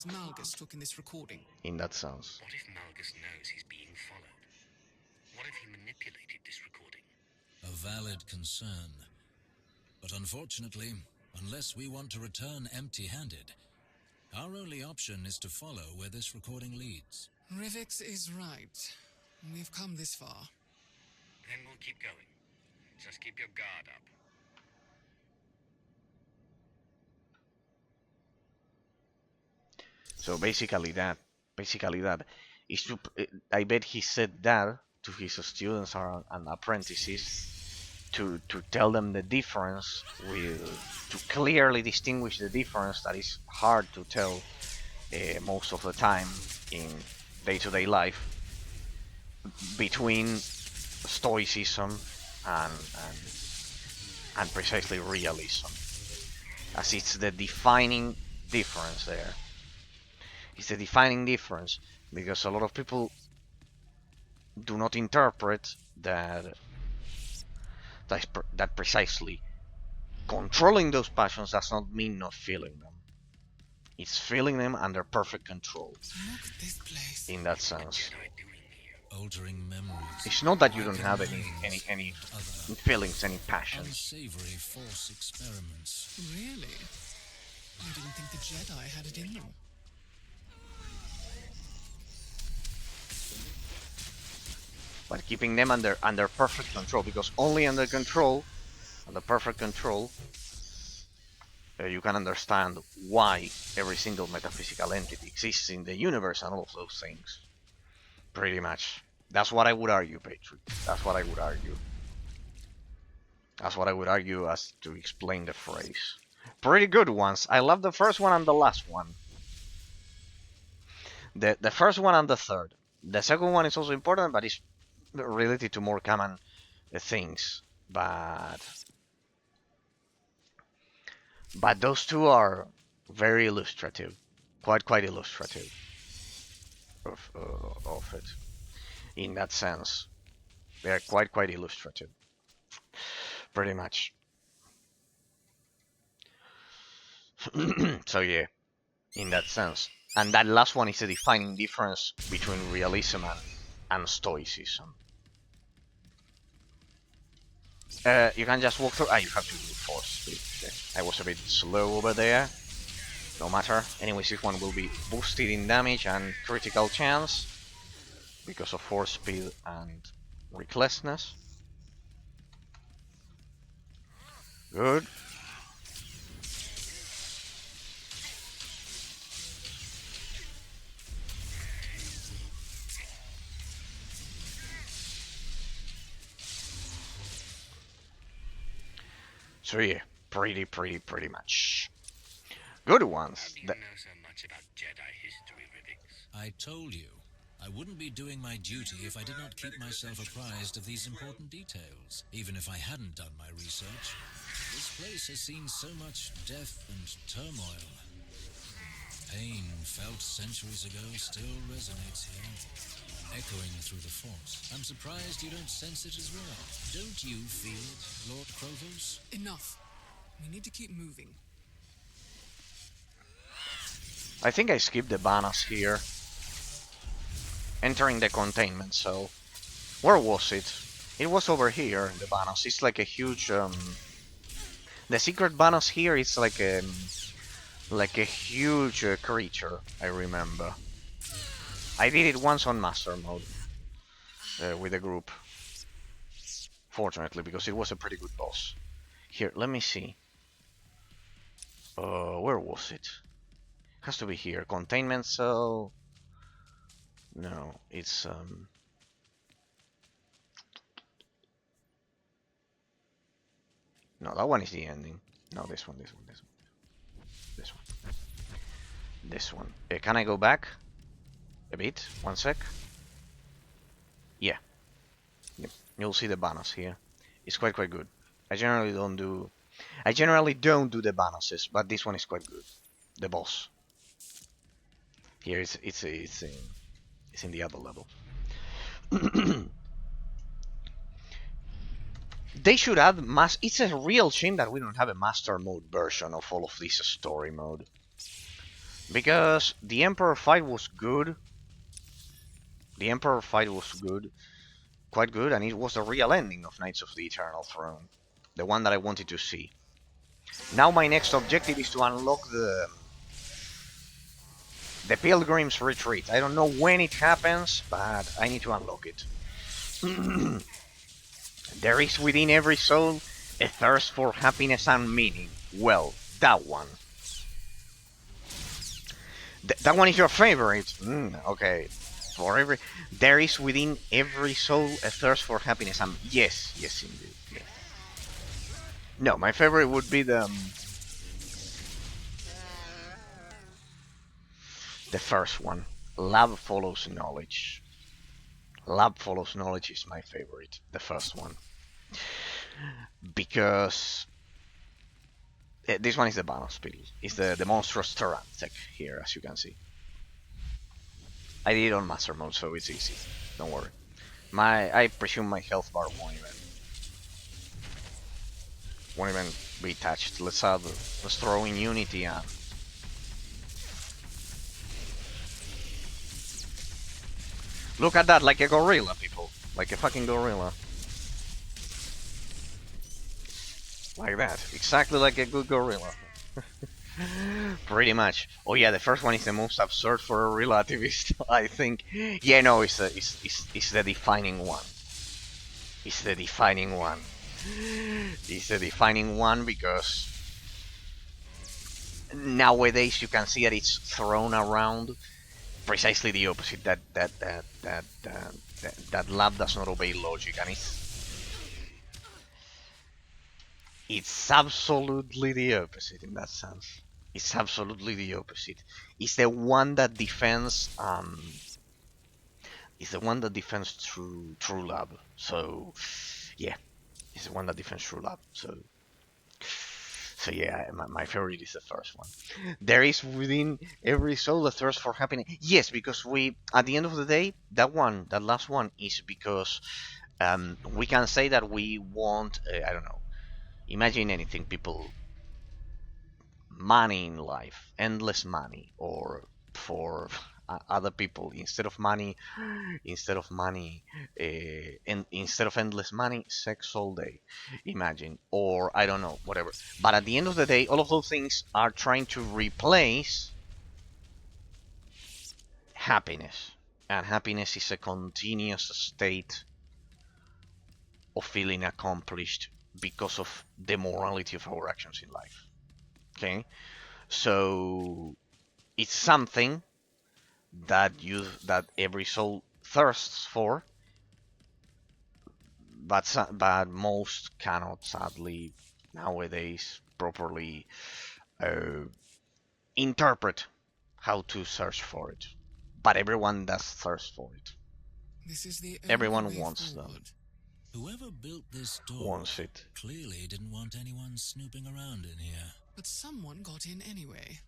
Malgus took in this recording. In that sense. What if Malgus knows he's being followed? What if he manipulated this recording? A valid concern. But unfortunately, unless we want to return empty-handed, our only option is to follow where this recording leads. Rivix is right. We've come this far. Then we'll keep going. Just keep your guard up. So basically that is to, I bet he said that to his students and apprentices to tell them the difference, to clearly distinguish the difference that is hard to tell most of the time in day-to-day life between stoicism and precisely realism, as it's the defining difference there. It's the defining difference because a lot of people do not interpret that precisely controlling those passions does not mean not feeling them. It's feeling them under perfect control. Look at this place. In that sense. Altering memories. It's not that you don't have any feelings, any passions. Unsavory force experiments. Really? I didn't think the Jedi had it in them. But keeping them under perfect control, because only under perfect control, you can understand why every single metaphysical entity exists in the universe and all of those things. Pretty much. That's what I would argue, Patrick. That's what I would argue. That's what I would argue as to explain the phrase. Pretty good ones. I love the first one and the last one. The first one and the third. The second one is also important, but it's related to more common things. But those two are very illustrative, quite illustrative of it. In that sense, they are quite illustrative, pretty much. So yeah, in that sense. And that last one is a defining difference between realism and stoicism. You can just walk through. You have to do force speed. I was a bit slow over there. No matter. Anyways, this one will be boosted in damage and critical chance because of force speed and recklessness. Good. So yeah, pretty much. Good ones. How do you know so much about Jedi history, Rivix? I told you, I wouldn't be doing my duty if I did not keep myself apprised of these important details, even if I hadn't done my research. This place has seen so much death and turmoil. Pain felt centuries ago still resonates here, echoing through the Force. I'm surprised you don't sense it as well. Don't you feel it, Lord Krovos? Enough. We need to keep moving. I think I skipped the banners here. Entering the containment cell. Where was it? It was over here, the banners. It's like a huge... The secret banners here is like a huge creature, I remember. I did it once on master mode. With a group. Fortunately, because it was a pretty good boss. Here, let me see. Where was it? Has to be here. Containment cell. No, it's no, that one is the ending. No, this one. Can I go back a bit? 1 sec. Yeah. Yep. You'll see the banners here. It's quite good. I generally don't do the bonuses, but this one is quite good. The boss. Here it's in the other level. They should add it's a real shame that we don't have a master mode version of all of this story mode. Because the Emperor fight was good. The Emperor fight was good. Quite good, and it was the real ending of Knights of the Eternal Throne. The one that I wanted to see. Now my next objective is to unlock the Pilgrim's Retreat. I don't know when it happens, but I need to unlock it. There is within every soul a thirst for happiness and meaning. Well, that one. That one is your favorite. Okay. For every, there is within every soul a thirst for happiness. And yes, indeed. Yes. No, my favorite would be the first one. Love follows knowledge. Love follows knowledge is my favorite. The first one, because this one is the balance build. It's the monstrous Terran tech here, as you can see. I did it on master mode, so it's easy. Don't worry. I presume my health bar won't even be touched. Let's throw in Unity and look at that, like a gorilla, people. Like a fucking gorilla. Like that. Exactly like a good gorilla. Pretty much. Oh yeah, the first one is the most absurd for a relativist, I think. Yeah, no, it's the defining one. It's the defining one. It's the defining one because nowadays you can see that it's thrown around precisely the opposite. That lab does not obey logic, and it's absolutely the opposite in that sense. It's absolutely the opposite. It's the one that defends true lab. So yeah, it's the one that defends true lab. So yeah, my favorite is the first one. There is within every soul a thirst for happiness. Yes, because we, at the end of the day, that last one is because we can say that we want, I don't know, imagine anything, people, money in life, endless money, or for other people, instead of money, and instead of endless money, sex all day, imagine, or I don't know, whatever. But at the end of the day, all of those things are trying to replace happiness, and happiness is a continuous state of feeling accomplished because of the morality of our actions in life. Okay, so it's something that every soul thirsts for, but most cannot, sadly, nowadays properly interpret how to search for it. But everyone does thirst for it. This is the Everyone wants them. Whoever built this door Wants it. clearly didn't want anyone snooping around in here. But someone got in anyway.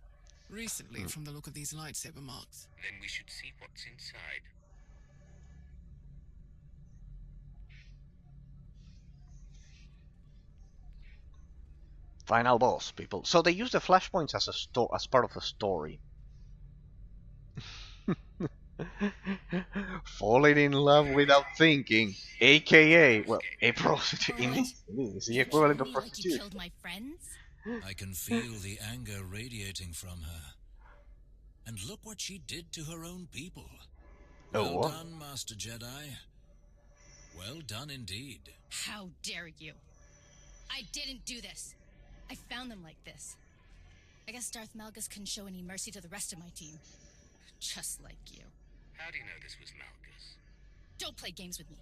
Recently, from the look of these lightsaber marks. Then we should see what's inside. Final boss, people. So they use the flashpoints as part of a story. Falling in love without thinking, aka, well, a prostitute. It's the equivalent of prostitution. Killed my friends? I can feel the anger radiating from her. And look what she did to her own people. Oh, Well done, Master Jedi. Well done indeed. How dare you? I didn't do this. I found them like this. I guess Darth Malgus couldn't show any mercy to the rest of my team. Just like you. How do you know this was Malgus? Don't play games with me.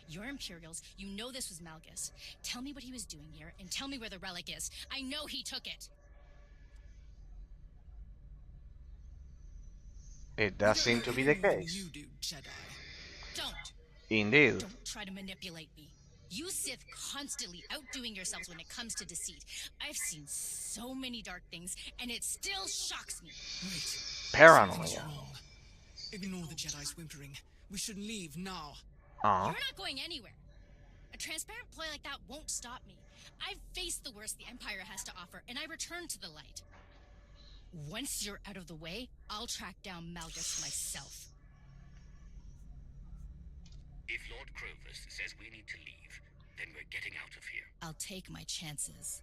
You're Imperials. You know this was Malgus. Tell me what he was doing here, and tell me where the relic is. I know he took it. It does seem to be the case. You do, Jedi. Don't. Indeed. Don't try to manipulate me. You Sith constantly outdoing yourselves when it comes to deceit. I've seen so many dark things, and it still shocks me. Wait. Paranoia. Something's wrong. Ignore the Jedi's whimpering. We should leave now. Uh-huh. You're not going anywhere. A transparent ploy like that won't stop me. I've faced the worst the Empire has to offer, and I return to the light. Once you're out of the way, I'll track down Malgus myself. If Lord Krovus says we need to leave, then we're getting out of here. I'll take my chances.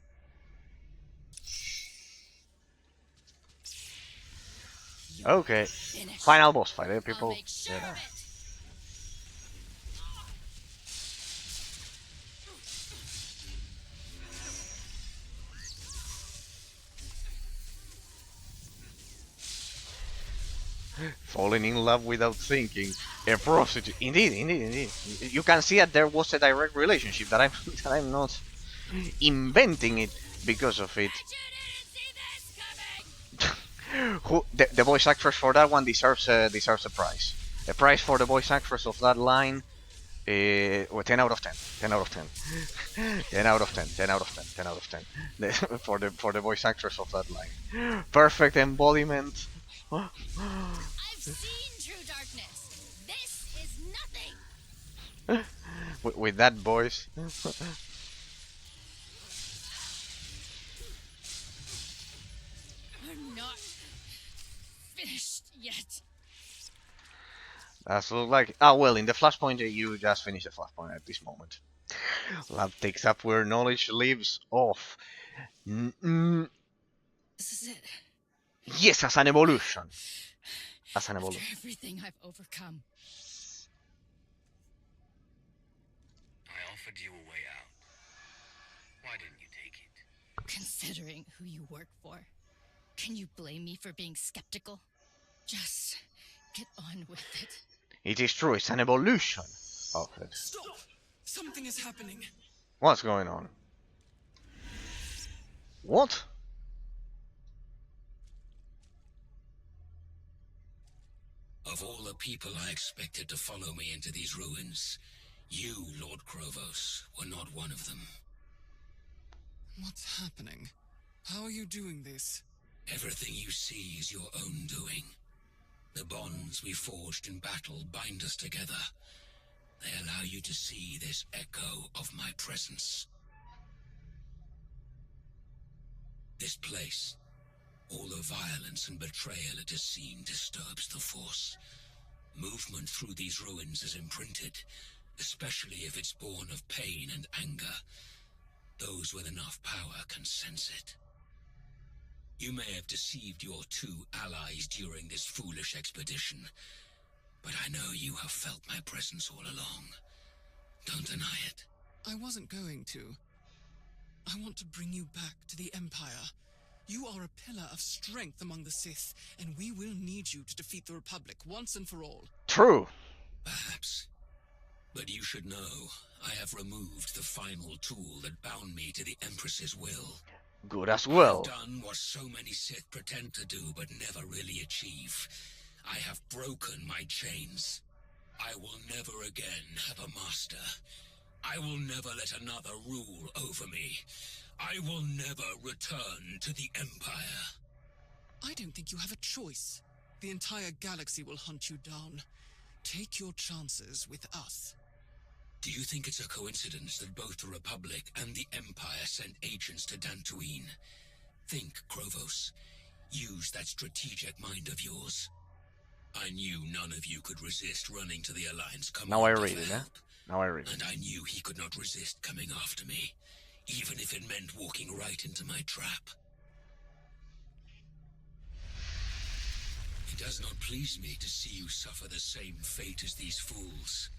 Okay. Finish. Final boss fight, I'll people? make sure of it. Falling in love without thinking. A prostitute. Indeed. You can see that there was a direct relationship. That I'm not inventing it because of it. The voice actress for that one deserves a prize. A prize for the voice actress of that line. 10 out of 10. 10 out of 10. 10 out of 10. 10 out of 10. 10 out of 10. For the voice actress of that line. Perfect embodiment. I've seen true darkness. This is nothing. With that voice. We're not finished yet. That's look like. Ah, well, in the flashpoint, you just finished the flashpoint at this moment. Lab takes up where knowledge leaves off. This is it. Yes, as an evolution. As an After evolution. everything I've overcome. I offered you a way out. Why didn't you take it? Considering who you work for, can you blame me for being skeptical? Just get on with it. It is true, it's an evolution of it. Stop! Something is happening. What's going on? What? Of all the people I expected to follow me into these ruins, you, Lord Krovos, were not one of them. What's happening? How are you doing this? Everything you see is your own doing. The bonds we forged in battle bind us together. They allow you to see this echo of my presence. This place, all the violence and betrayal it has seen disturbs the Force. Movement through these ruins is imprinted, especially if it's born of pain and anger. Those with enough power can sense it. You may have deceived your two allies during this foolish expedition, but I know you have felt my presence all along. Don't deny it. I wasn't going to. I want to bring you back to the Empire. You are a pillar of strength among the Sith, and we will need you to defeat the Republic once and for all. True. Perhaps. But you should know, I have removed the final tool that bound me to the Empress's will. Good as well. I've done what so many Sith pretend to do but never really achieve. I have broken my chains. I will never again have a master. I will never let another rule over me. I will never return to the Empire. I don't think you have a choice. The entire galaxy will hunt you down. Take your chances with us. Do you think it's a coincidence that both the Republic and the Empire sent agents to Dantooine? Think, Krovos. Use that strategic mind of yours. I knew none of you could resist running to the Alliance commander Now I read for it, help. Now I read it. And I knew he could not resist coming after me, even if it meant walking right into my trap. It does not please me to see you suffer the same fate as these fools.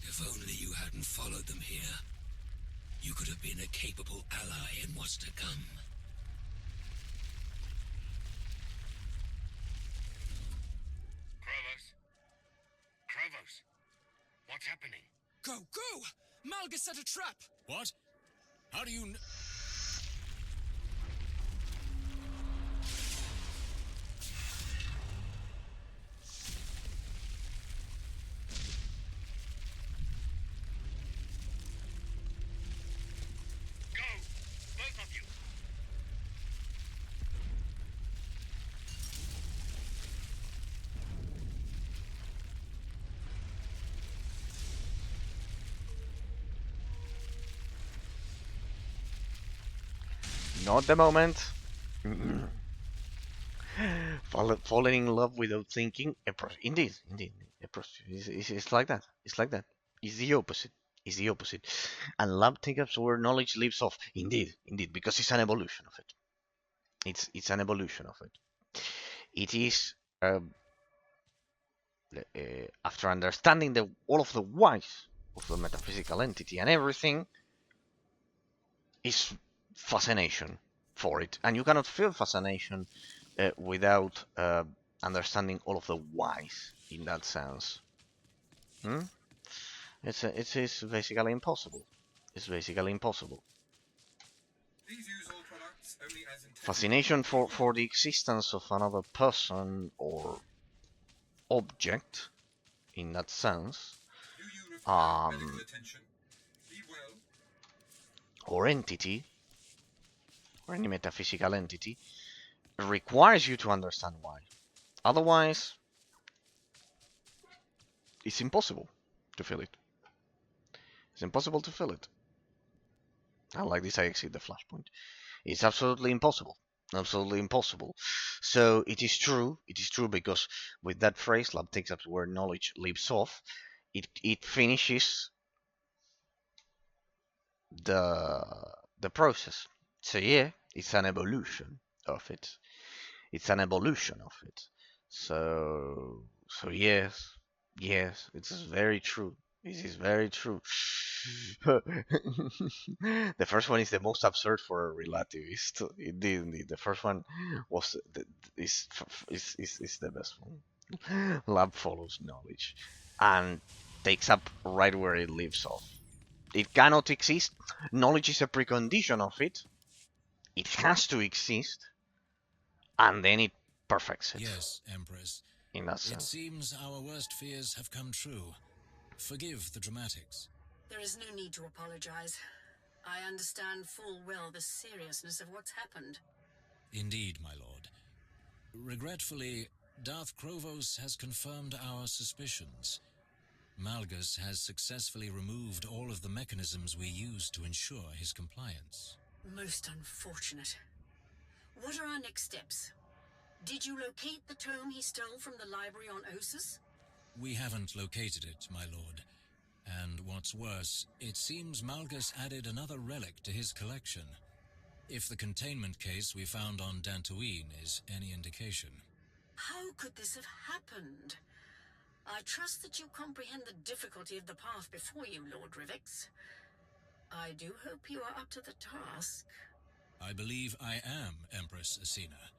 If only you hadn't followed them here, you could have been a capable ally in what's to come. Krovos, what's happening? Go! Malgus set a trap! What? How do you Go! Both of you! Not the moment. falling in love without thinking. Indeed, it's like that. It's like that. It's the opposite. It's the opposite. And love takes up where knowledge lives off. Indeed, because it's an evolution of it. It's an evolution of it. It is after understanding all of the whys of the metaphysical entity and everything, is fascination for it, and you cannot feel fascination without understanding all of the whys in that sense. It's basically impossible. It's basically impossible. Fascination for the existence of another person or object in that sense, or entity, or any metaphysical entity, requires you to understand why. Otherwise, it's impossible to feel it. It's impossible to feel it. And like this, I exceed the flashpoint. It's absolutely impossible. Absolutely impossible. So it is true because with that phrase, lab takes up where knowledge leaves off, it finishes the process. So yeah, it's an evolution of it. It's an evolution of it. So yes, it is very true. This is very true. The first one is the most absurd for a relativist. Indeed. The first one was is the best one. Lab follows knowledge and takes up right where it leaves off. It cannot exist. Knowledge is a precondition of it. It has to exist, and then it perfects it. Yes, Empress. In that sense. It seems our worst fears have come true. Forgive the dramatics. There is no need to apologize. I understand full well the seriousness of what's happened. Indeed, my lord. Regretfully, Darth Krovos has confirmed our suspicions. Malgus has successfully removed all of the mechanisms we use to ensure his compliance. Most unfortunate. What are our next steps? Did you locate the tome he stole from the library on Ossus? We haven't located it, my lord. And what's worse, it seems Malgus added another relic to his collection. If the containment case we found on Dantooine is any indication. How could this have happened? I trust that you comprehend the difficulty of the path before you, Lord Rivix. I do hope you are up to the task. I believe I am, Empress Asina.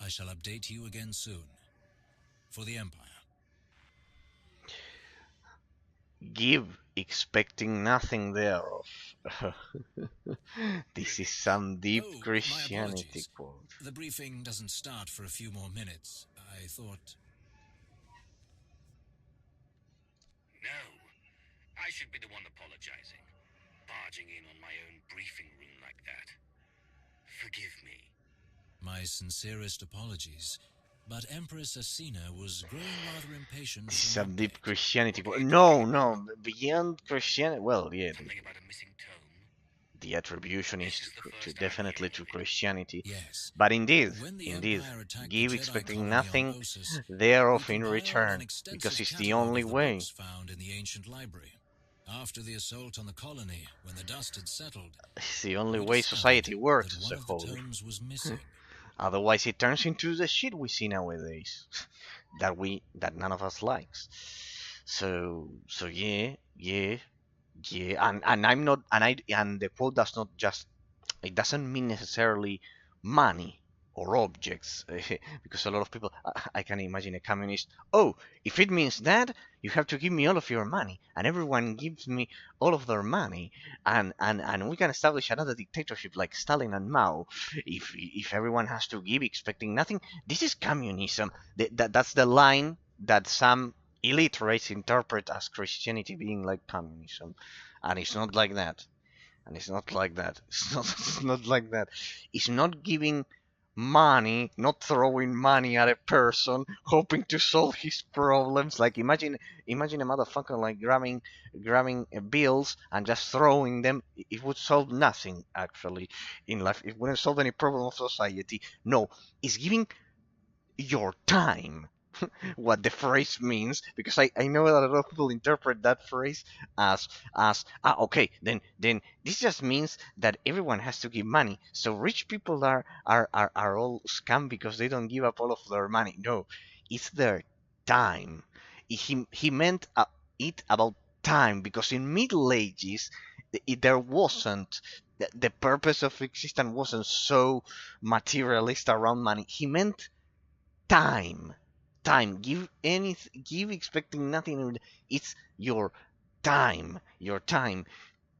I shall update you again soon. For the Empire. Give, expecting nothing thereof. This is some deep Christianity quote. The briefing doesn't start for a few more minutes. I thought... No. I should be the one apologizing. Barging in on my own briefing room like that. Forgive me. My sincerest apologies. But Empress Asina was growing rather impatient. Some deep Christianity quote. No. Beyond Christianity. Well, yeah. Something about a missing tome. The attribution is definitely to Christianity. Yes. But indeed, give Jedi expecting colony nothing on Ossus, thereof we in compiled return, an extensive because it's the catalogue only of the way. books found in the ancient library. After the assault on the colony, when the dust had settled, It's the only we way discovered society works that as one a of whole. the tomes was missing. Otherwise, it turns into the shit we see nowadays, that none of us likes. So yeah, and I'm not, and the quote does not just, it doesn't mean necessarily money or objects, because a lot of people, I can imagine a communist, oh, if it means that, you have to give me all of your money, and everyone gives me all of their money, and we can establish another dictatorship like Stalin and Mao, if everyone has to give expecting nothing. This is communism. That's the line that some illiterates interpret as Christianity being like communism, and it's not like that. And it's not like that. It's not like that. It's not giving money, not throwing money at a person, hoping to solve his problems. Like imagine a motherfucker like grabbing bills and just throwing them. It would solve nothing actually in life. It wouldn't solve any problem of society. No, it's giving your time. What the phrase means, because I know that a lot of people interpret that phrase as okay, then this just means that everyone has to give money, so rich people are all scam because they don't give up all of their money. No, it's their time. He meant it about time, because in Middle Ages there wasn't the purpose of existence wasn't so materialist around money. He meant time. Give expecting nothing. It's your time.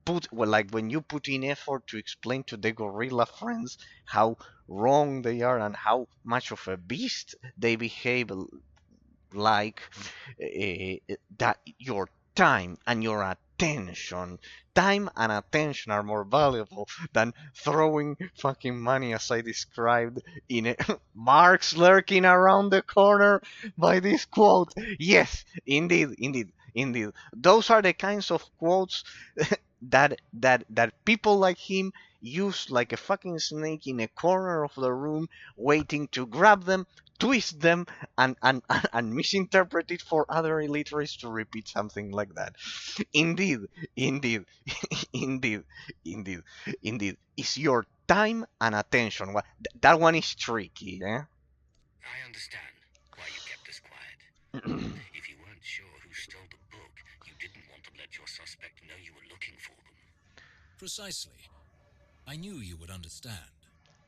Put, well, like when you put in effort to explain to the gorilla friends how wrong they are and how much of a beast they behave like, that your time and your attention. Time and attention are more valuable than throwing fucking money, as I described in it. Mark's lurking around the corner by this quote. Yes, indeed. Those are the kinds of quotes that people like him use like a fucking snake in a corner of the room, waiting to grab them, twist them, and misinterpret it for other illiterates to repeat something like that. Indeed, indeed, indeed, indeed, indeed. It's your time and attention. That one is tricky, eh? I understand why you kept us quiet. If you weren't sure who stole the book, you didn't want to let your suspect know you were looking for them. Precisely. I knew you would understand.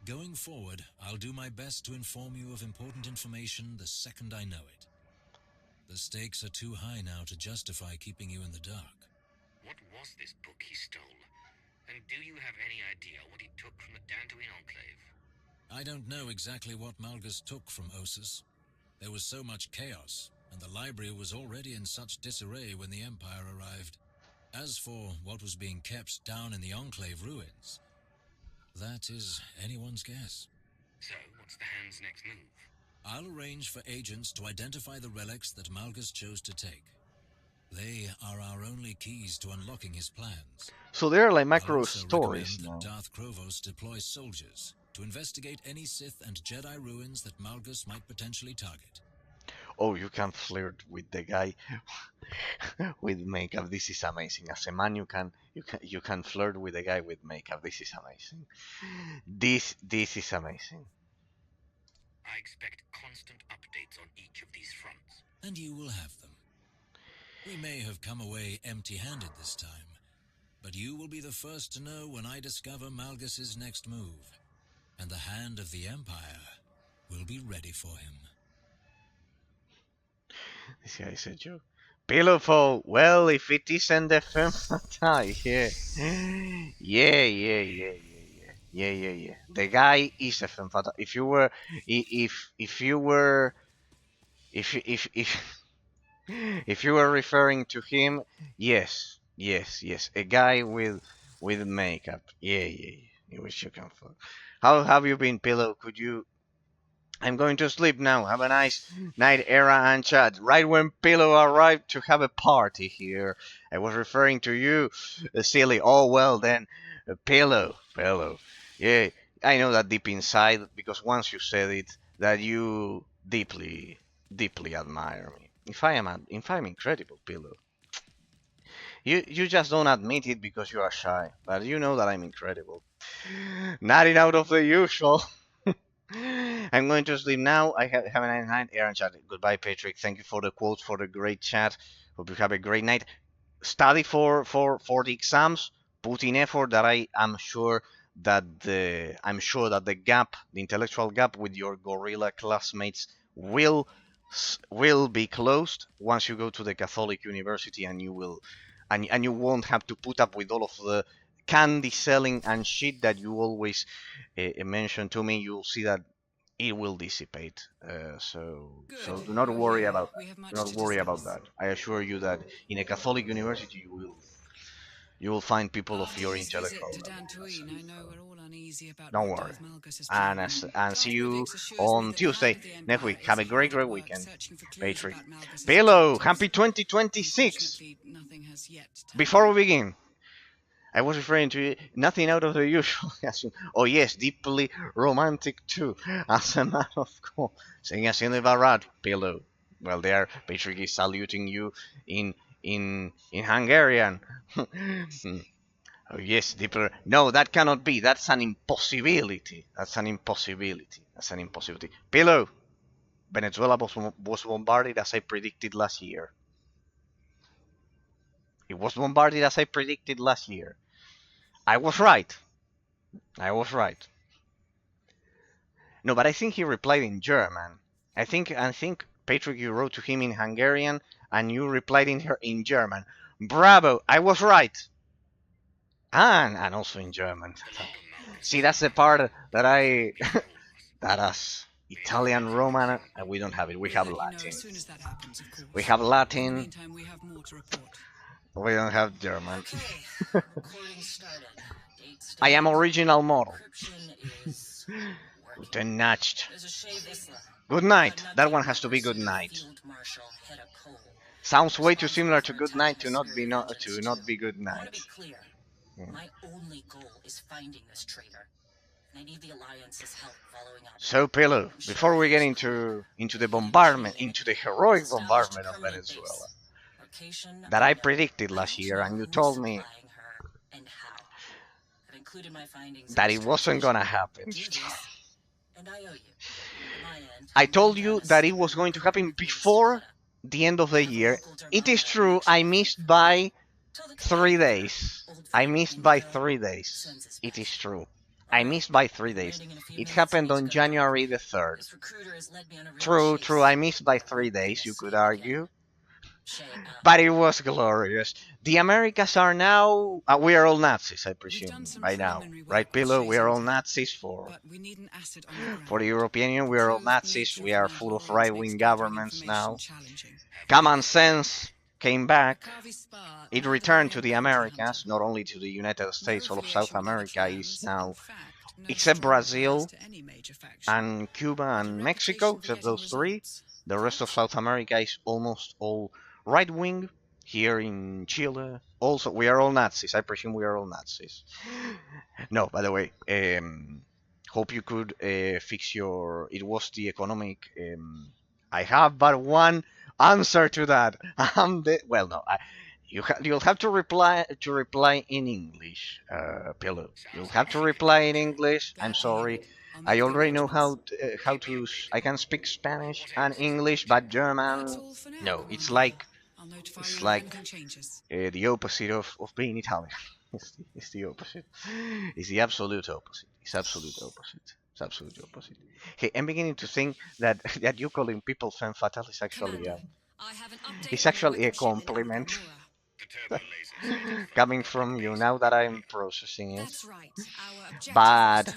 Going forward, I'll do my best to inform you of important information the second I know it. The stakes are too high now to justify keeping you in the dark. What was this book he stole? And do you have any idea what he took from the Dantooine Enclave? I don't know exactly what Malgus took from Osus. There was so much chaos, and the library was already in such disarray when the Empire arrived. As for what was being kept down in the Enclave ruins, that is anyone's guess. So, what's the Hand's next move? I'll arrange for agents to identify the relics that Malgus chose to take. They are our only keys to unlocking his plans. So they're like I'll macro also stories recommend now. that Darth Krovos deploys soldiers to investigate any Sith and Jedi ruins that Malgus might potentially target. Oh, you can flirt with the guy with makeup. This is amazing. As a man, you can flirt with a guy with makeup. This is amazing. This is amazing. I expect constant updates on each of these fronts. And you will have them. We may have come away empty-handed this time, but you will be the first to know when I discover Malgus's next move, and the Hand of the Empire will be ready for him. This guy is a joke. Pillowful. Well, if it isn't the femme fatale, yeah. The guy is a femme fatale. If you were referring to him, yes. A guy with makeup. Yeah. You wish you can fuck. How have you been, Pillow? Could you? I'm going to sleep now. Have a nice night, Era and chat. Right when Pillow arrived to have a party here, I was referring to you, silly. Oh well, then, Pillow. Yeah, I know that deep inside, because once you said it, that you deeply admire me. If I'm incredible, Pillow. You just don't admit it because you are shy, but you know that I'm incredible. Nothing out of the usual. I'm going to sleep now. I have a nice night. Aaron chat. Goodbye, Patrick. Thank you for the quotes, for the great chat. Hope you have a great night. Study for the exams. Put in effort. That I am sure that the intellectual gap with your gorilla classmates will be closed once you go to the Catholic university, and you will and you won't have to put up with all of the candy selling and shit that you always mention to me. You'll see that it will dissipate. So do not worry about that. Do not worry about that. I assure you that in a Catholic university you will find people of your intellectual level. Don't worry. And see you on Tuesday next week. Have a great weekend, Patrick. Pillow, happy 2026. Before we begin, I was referring to nothing out of the usual. Oh yes, deeply romantic too, as a matter of course. Saying a silly barad pillow. Well, there, Patrick is saluting you in Hungarian. Oh yes, deeper. No, that cannot be. That's an impossibility. That's an impossibility. That's an impossibility. Pillow. Venezuela was bombarded as I predicted last year. It was bombarded as I predicted last year. I was right. I was right. No, but I think he replied in German. I think Patrick, you wrote to him in Hungarian, and you replied in German. Bravo! I was right. And also in German. See, that's the part that I that us Italian Roman we don't have it. We have Latin. We have Latin. We don't have German. I am original model. Gute Nacht. Good night. That one has to be good night. Sounds way too similar to good night to not be good night. My only goal is finding this traitor. I need the Alliance's help following up. So, Pillow, before we get into the bombardment, into the heroic bombardment of Venezuela that I predicted last year, and you told me that it wasn't gonna happen. I told you that it was going to happen before the end of the year. It is true, I missed by 3 days. I missed by 3 days. It is true. I missed by 3 days. It happened on January the 3rd. True, I missed by 3 days, you could argue. But it was glorious. The Americas are now... we are all Nazis, I presume, by now. Right, Pillow? We are all Nazis for the European Union. We are all Nazis. We are full of right-wing governments now. Common sense came back. It returned to the Americas, not only to the United States. All of South America is now, except Brazil and Cuba and Mexico, except those three. The rest of South America is almost all right-wing. Here in Chile, also, we are all Nazis. I presume we are all Nazis. No, by the way, hope you could fix your... It was the economic... I have but one answer to that. Well, no, you'll have to reply in English, Pillow. You'll have to reply in English. I'm sorry. I already know how to. I can speak Spanish and English, but German, no. It's like the opposite of being Italian. It's the opposite. It's the absolute opposite. It's absolute opposite. It's absolute opposite. Hey, I'm beginning to think that you calling people femme fatale is actually a compliment. Coming from you now that I'm processing it. But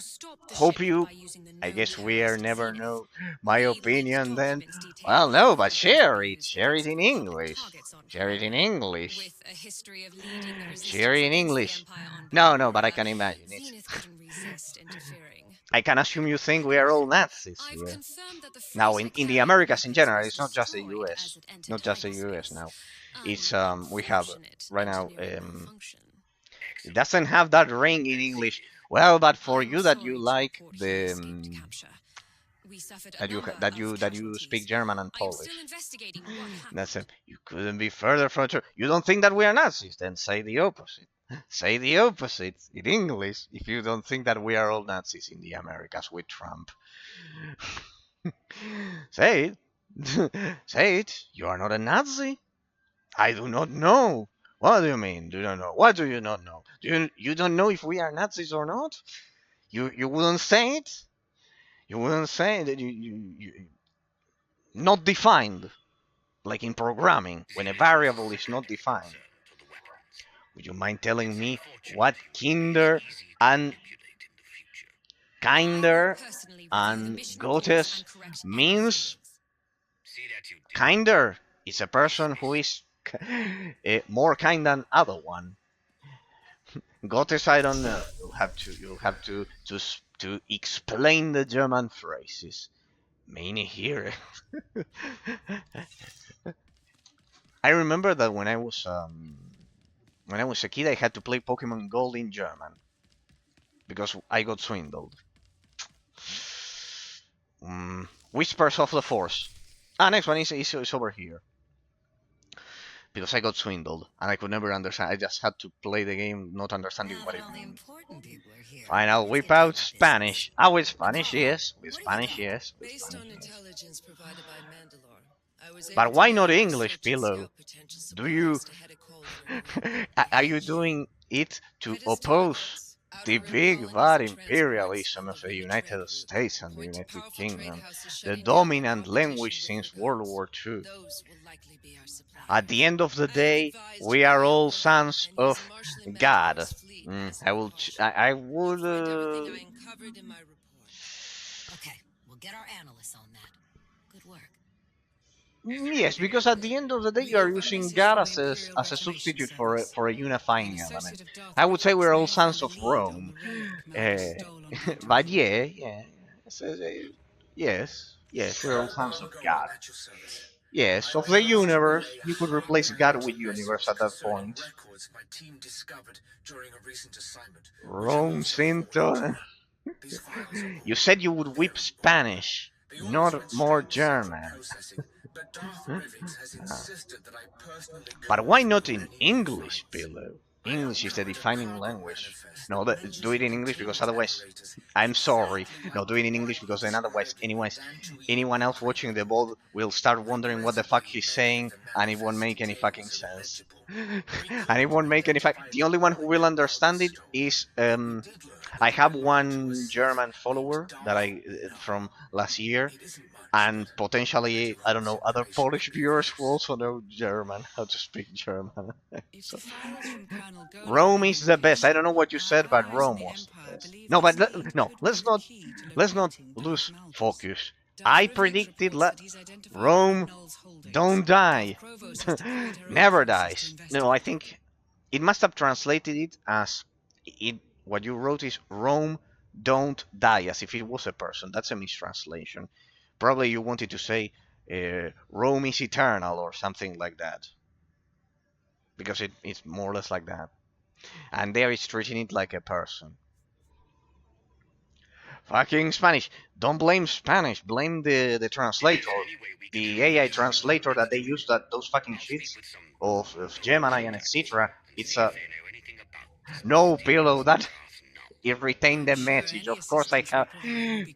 hope you... I guess we'll never know my opinion then. Well, no, but share it. Share it in English. Share it in English. Share it in English. No, but I can imagine it. I can assume you think we are all Nazis here. Now, in the Americas in general, it's not just the US. Not just the US now. It's we have right now it doesn't have that ring in English. Well, but for you that you like the that you speak German and Polish, that's it. You couldn't be further from true. You don't think that we are Nazis? Then say the opposite. Say the opposite in English if you don't think that we are all Nazis in the Americas with Trump. Say it. Say it. You are not a Nazi. I do not know. What do you mean? Do you not know? What do you not know? You don't know if we are Nazis or not? You wouldn't say it? You wouldn't say that you not defined, like in programming, when a variable is not defined. Would you mind telling me what kinder and Gottes means? Kinder is a person who is more kind than other one. Gottes, I don't know. You'll have to explain the German phrases. Meine here. I remember that when I was When I was a kid, I had to play Pokemon Gold in German because I got swindled. Whispers of the Force. Next one is over here. Because I got swindled and I could never understand. I just had to play the game not understanding what it meant. Final whip out Spanish. With Spanish, yes. With Spanish, yes. With Spanish, yes. But why not English, Pillow? Do you... Are you doing it to oppose the big bad imperialism of the United States and the United Kingdom, the dominant language since World War II? At the end of the day, we are all sons of God. I would. Okay, we'll get our analysts on that. Good work. Yes, because at the end of the day, you are using God as a substitute for a unifying element. I would say we're all sons of Rome. But yeah, yes, we're all sons of God. Yes, of the universe. You could replace God with universe at that point. Rome, Sinto. You said you would whip Spanish, not more German. But why not in English, Pillow? English is the defining language. No, do it in English because otherwise, I'm sorry. No, do it in English because then otherwise, anyone else watching the ball will start wondering what the fuck he's saying, and it won't make any fucking sense. And it won't make any The only one who will understand it is I have one German follower that I from last year, and potentially, I don't know, other Polish viewers who also know German, how to speak German. So, Rome is the best. I don't know what you said, but Rome was the best. No, but let's not lose focus. I predicted Rome don't die, never dies. No, I think it must have translated it as what you wrote is Rome don't die, as if it was a person. That's a mistranslation. Probably you wanted to say Rome is eternal or something like that. Because it's more or less like that. And there it's treating it like a person. Fucking Spanish. Don't blame Spanish. Blame the translator. The AI translator that they use, those fucking shits of Gemini and etc. It's a... No, Pillow, that... It retained the message. Of course I have...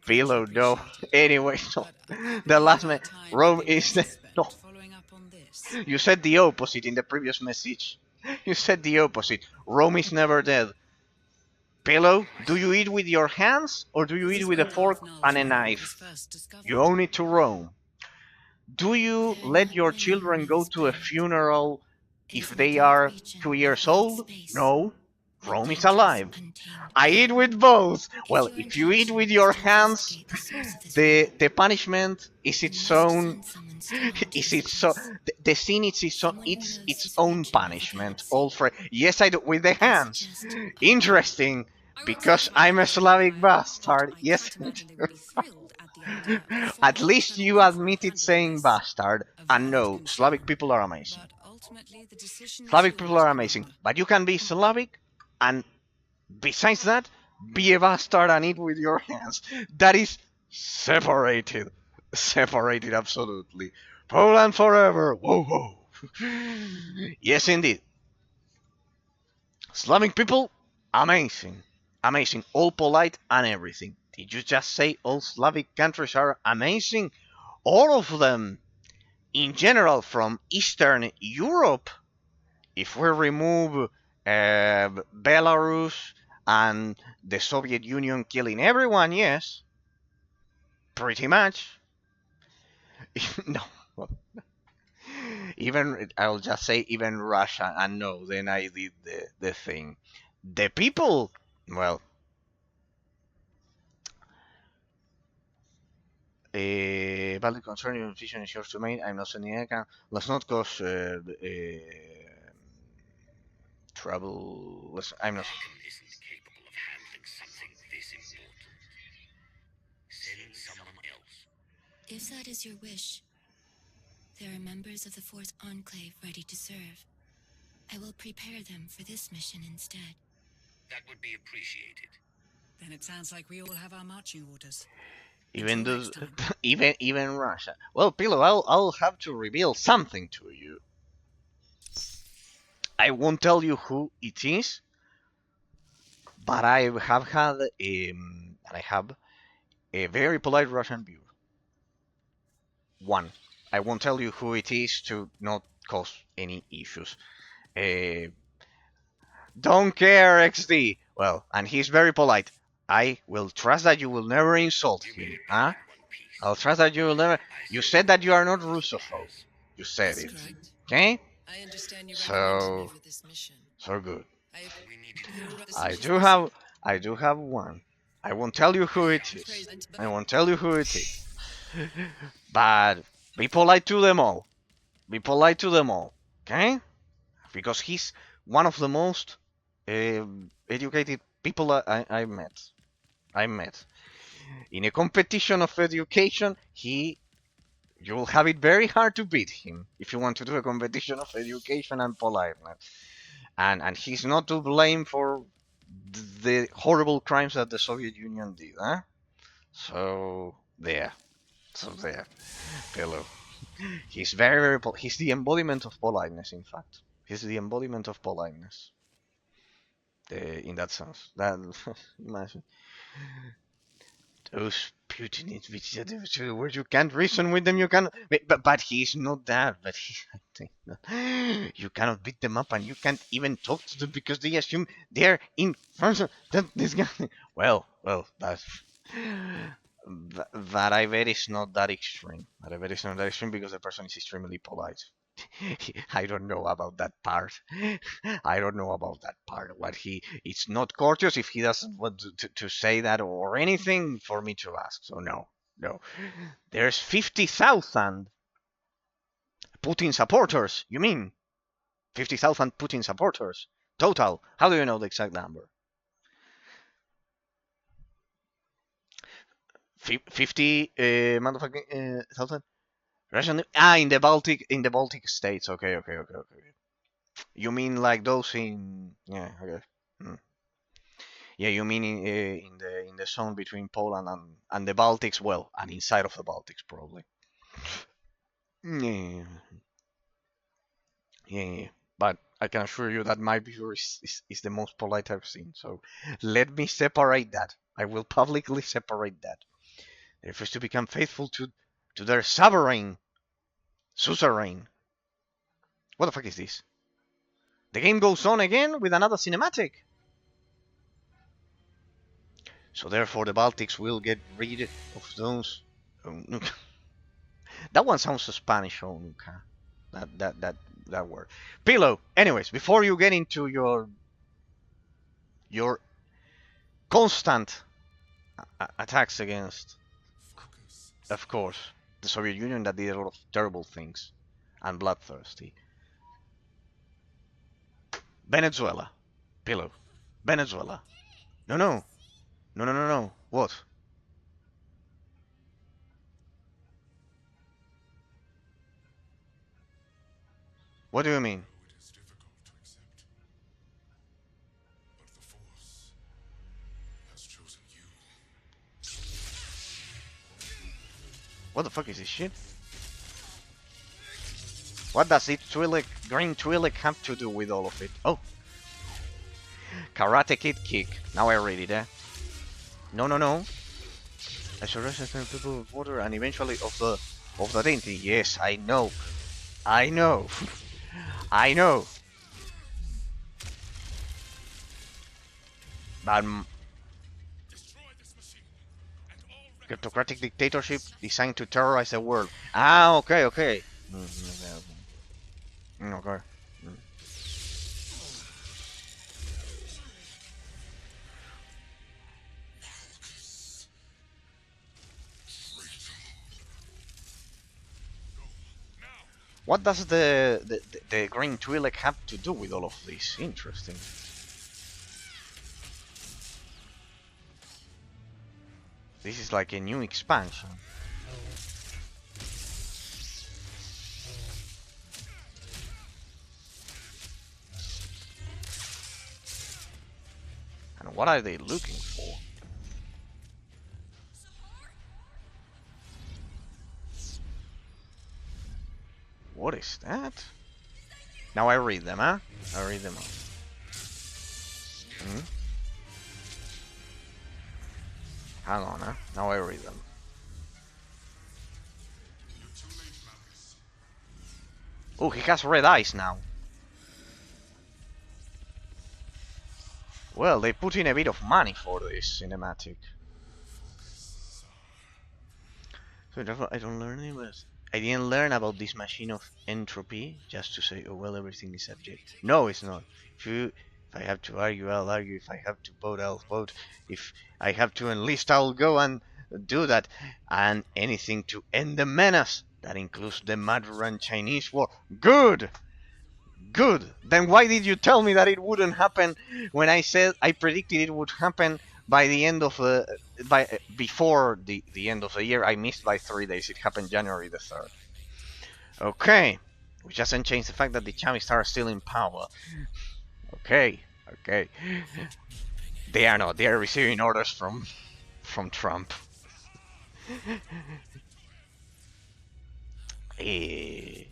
Pillow, no. Anyway, so... The last man... Rome is... No. You said the opposite in the previous message. You said the opposite. Rome is never dead. Pillow, do you eat with your hands or do you eat with a fork and a knife? You own it to Rome. Do you let your children go to a funeral if they are 2 years old? No. Rome is alive. I eat with both. Well, if you eat with your hands, the punishment is its own. Is it so? The sin is its own punishment. All for yes, I do with the hands. Interesting, because I'm a Slavic bastard. Yes. At least you admitted saying bastard. And no, Slavic people are amazing. Slavic people are amazing, but you can be Slavic and besides that, be a bastard and eat with your hands. That is separated. Separated, absolutely. Poland forever. Whoa, whoa. Yes, indeed. Slavic people, amazing. Amazing. All polite and everything. Did you just say all Slavic countries are amazing? All of them. In general, from Eastern Europe. If we remove Belarus and the Soviet Union killing everyone, yes. Pretty much. No. Even, I'll just say even Russia, and no, then I did the thing. The people, well, valid concern your vision is yours to make. I'm not sending account. Let's not cause trouble. I'm not. Isn't capable of handling something this important. Send someone else. If that is your wish, there are members of the Force Enclave ready to serve. I will prepare them for this mission instead. That would be appreciated. Then it sounds like we all have our marching orders. Even Until those, next time. even Russia. Well, Pillow, I'll have to reveal something to you. I won't tell you who it is, but I have a very polite Russian viewer. One, I won't tell you who it is to not cause any issues. Don't care, XD. Well, and he's very polite. I will trust that you will never insult him, huh? I'll trust that you will never. You said that you are not Russophobe. You said it. Correct. Okay? I understand you So- recommended me for this mission. So good. We needed I do have one. I won't tell you who it is. I won't tell you who it is. But be polite to them all. Be polite to them all. Okay? Because he's one of the most educated people I met. In a competition of education, you will have it very hard to beat him if you want to do a competition of education and politeness. And he's not to blame for the horrible crimes that the Soviet Union did, huh? So there. Pillow. He's very he's the embodiment of politeness, in fact. He's the embodiment of politeness. In that sense. That imagine. Those Putinists, where you can't reason with them, you can. But he's not that. But you cannot beat them up, and you can't even talk to them because they assume they're in front of this guy. Well, that I bet is not that extreme. That I bet is not that extreme because the person is extremely polite. I don't know about that part. It's not courteous if he doesn't want to say that or anything for me to ask. So no. There's 50,000 Putin supporters. You mean 50,000 Putin supporters total? How do you know the exact number? 50 motherfucking thousand. Russian in the Baltic states. Okay. You mean like those in okay. Yeah, you mean in the zone between Poland and the Baltics, well, and inside of the Baltics probably. Yeah. But I can assure you that my viewer is the most polite I've seen. So let me separate that. I will publicly separate that. They refuse to become faithful to their suzerain. What the fuck is this? The game goes on again with another cinematic. So therefore the Baltics will get rid of those. That one sounds Spanish. That word. Pillow. Anyways, before you get into your constant attacks against, of course, the Soviet Union that did a lot of terrible things and bloodthirsty. Venezuela. Pillow. Venezuela. No. What? What do you mean? It is difficult to accept, but the Force has chosen you. What the fuck is this shit? What does it green Twi'lek have to do with all of it? Oh. Karate Kid kick. Now I read it, eh? No. I shall rush people of water and eventually of the dainty. Yes, I know. But kleptocratic dictatorship designed to terrorize the world. Ah, okay. Okay. What does the green Twi'lek have to do with all of this? Interesting. This is like a new expansion. What are they looking for? What is that? Now I read them, huh? I read them all. Hmm? Hang on, huh? Now I read them. Oh, he has red eyes now. Well, they put in a bit of money for this cinematic. So I don't learn any less. I didn't learn about this machine of entropy just to say, oh well, everything is subject. No, it's not. If I have to argue, I'll argue. If I have to vote, I'll vote. If I have to enlist, I'll go and do that. And anything to end the menace. That includes the Mandarin Chinese war. Good! Good! Then why did you tell me that it wouldn't happen when I said I predicted it would happen by the end of before the end of the year? I missed by 3 days. It happened January the 3rd. Okay, which doesn't change the fact that the Chavistar are still in power. Okay, okay. They are not. They are receiving orders from Trump. Eh.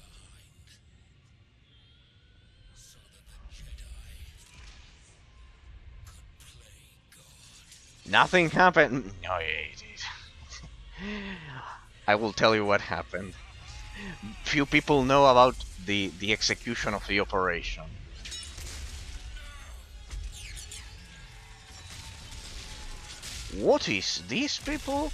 Nothing happened. No, I will tell you what happened. Few people know about the execution of the operation. What is this, people?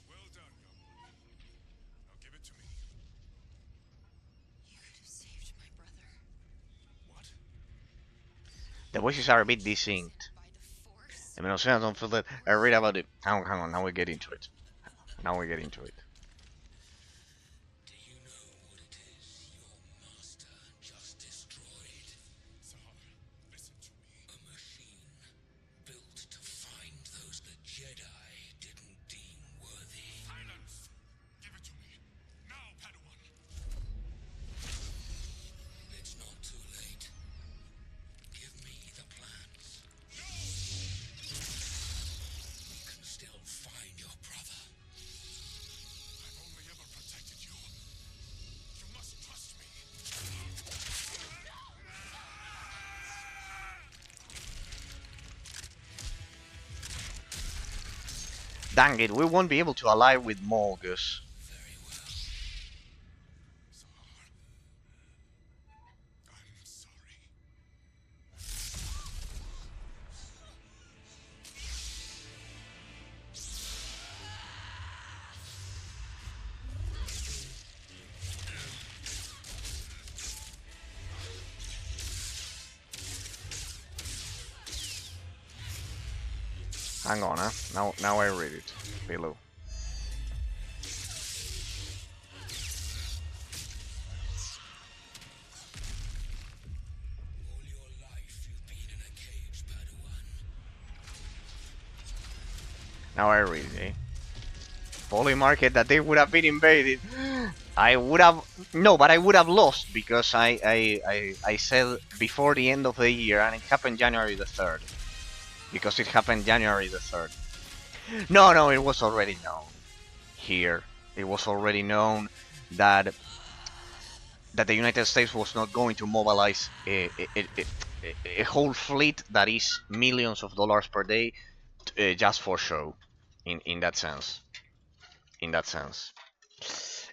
Well done, young one. Now give it to me. You could have saved my brother. What? The voices are a bit distinct. By the Force. I mean, I don't feel that. I read about it. Hang on. Now we get into it. Now we get into it. Do you know what it is your master just destroyed? Sahar, listen to me. A machine built to find those the Jedi didn't deem worthy. Silence! Give it to me. Now, Padawan. It's not too late. Give me the plans. We can still find your brother. I've only ever protected you. You must trust me. Dang it, we won't be able to ally with Morgus. Very well. Sahar. I'm sorry. Hang on, huh? Now I read it. Below. All your life you've been in a cage, Padawan. Now I read it, eh? Poly market that they would have been invaded. I would have but I would have lost because I said before the end of the year and it happened January the 3rd. Because it happened January the 3rd. No, it was already known here. It was already known that the United States was not going to mobilize a whole fleet that is millions of dollars per day just for show. In that sense,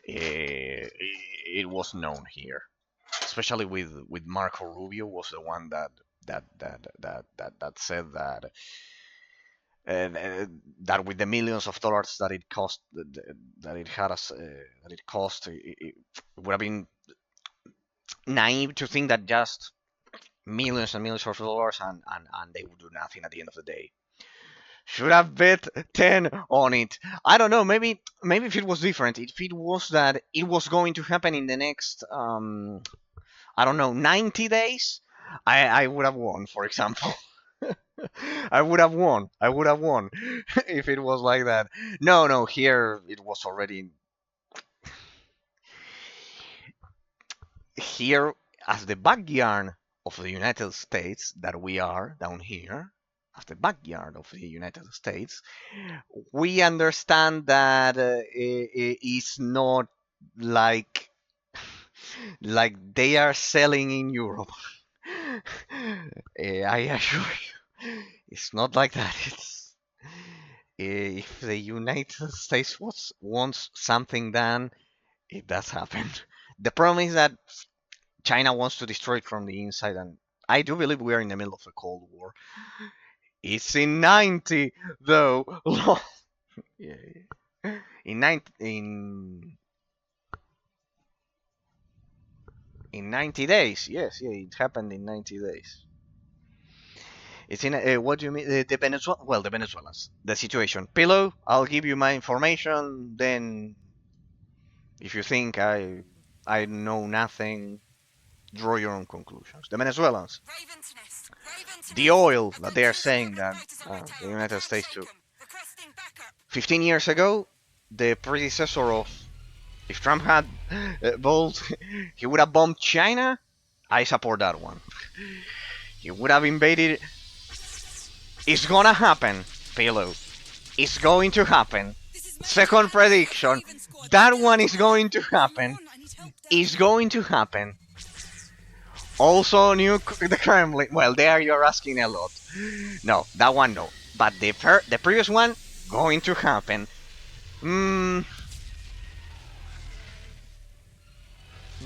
it was known here, especially with Marco Rubio was the one that said that. That with the millions of dollars that it cost, that it had us, that it cost, it would have been naive to think that just millions and millions of dollars and they would do nothing at the end of the day. Should have bet 10 on it. I don't know. Maybe if it was different. If it was that it was going to happen in the next, I don't know, 90 days, I would have won, for example. I would have won. I would have won if it was like that. No, no, here it was already here as the backyard of the United States that we are down here, as the backyard of the United States, we understand that it's not like they are selling in Europe. I assure you, it's not like that. It's if the United States wants something done, it does happen. The problem is that China wants to destroy it from the inside, and I do believe we are in the middle of a Cold War. It's in 90, though. Yeah. In 90 days. Yes, yeah, it happened in 90 days. It's in what do you mean? The Venezuela? Well, the Venezuelans. The situation. Pillow, I'll give you my information. Then, if you think I know nothing, draw your own conclusions. The Venezuelans. The oil that they are saying that the United States took 15 years ago, the predecessor of, if Trump had bold, he would have bombed China. I support that one. He would have invaded. It's gonna happen, Philo. It's going to happen. Second prediction. That one is going to happen. It's going to happen. Also, the Kremlin. Well, there you're asking a lot. No, that one no. But the previous one, going to happen.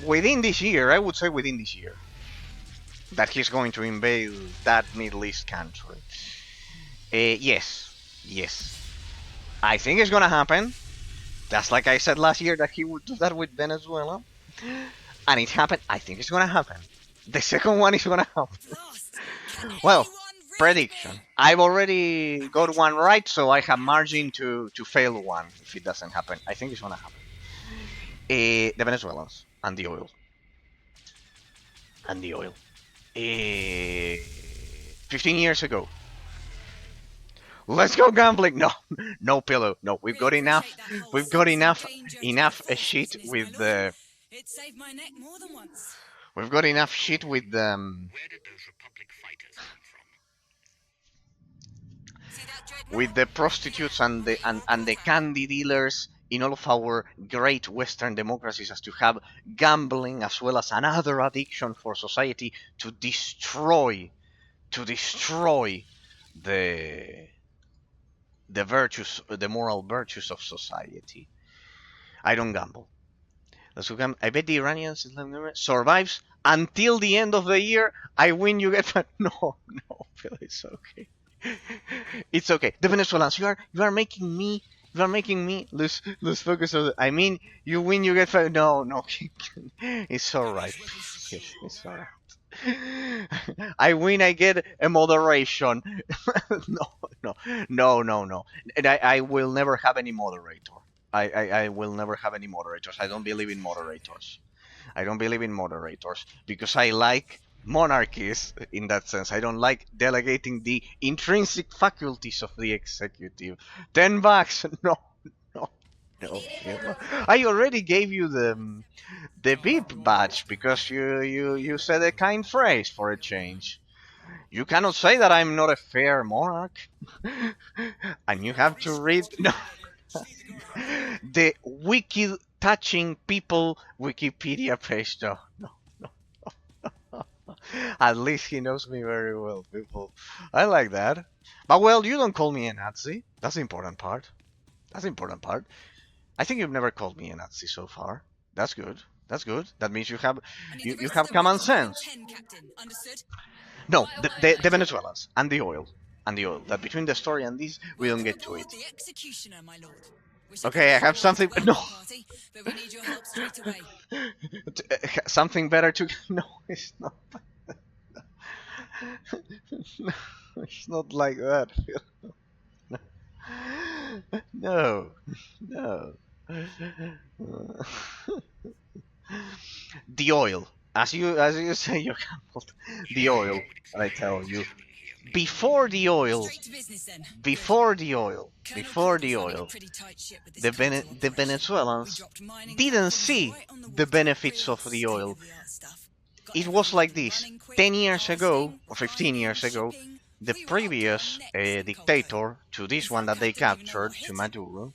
Within this year, I would say within this year, that he's going to invade that Middle East country. Yes. I think it's gonna happen. Just like I said last year that he would do that with Venezuela. And it happened. I think it's gonna happen. The second one is gonna happen. Well, prediction. I've already got one right, so I have margin to fail one if it doesn't happen. I think it's gonna happen. The Venezuelans and the oil. 15 years ago. Let's go gambling. No pillow. No, we've got enough. We've got enough shit with the. It saved my neck more than once. We've got enough shit with Where did those Republic fighters come from? with the prostitutes and the candy dealers in all of our great Western democracies as to have gambling as well as another addiction for society to destroy the virtues, the moral virtues of society. I don't gamble. I bet the Iranians survives until the end of the year. I win, you get. No, Phil, it's okay. It's okay. The Venezuelans, you are making me lose focus of. I mean, you win, you get. No, it's all right. It's all right. I win, I get a moderation. No. And I will never have any moderator. I will never have any moderators. I don't believe in moderators. Because I like monarchies in that sense. I don't like delegating the intrinsic faculties of the executive. $10. No. I already gave you the VIP badge because you said a kind phrase for a change. You cannot say that I'm not a fair monarch. And you have to read the wicked touching people Wikipedia page. No. At least he knows me very well, people. I like that. But well, you don't call me a Nazi. That's the important part. I think you've never called me a Nazi so far. That's good. That means you have common sense. No, the Venezuelans and the oil. That between the story and this, we don't get to it. Okay, I have something. No. Something better to. No, it's not. No, it's not like that. No. The oil, as you say, you gambled. The oil, I tell you. before the oil, Straight to business then. before the oil, Colonel before Kotet the was running a oil, pretty tight ship with this the, Kotor the operation. We Venezuelans dropped mining didn't platforms see right on the the water. benefits Really of the oil. state-of-the-art stuff. Got It was everything like up and this. running quick, 10 years ago, harvesting, or 15 refining, years ago, shipping. the We were up to our previous necks in Koto. dictator to In this one fact, that they Kat didn't even know what captured, hit to him. Maduro,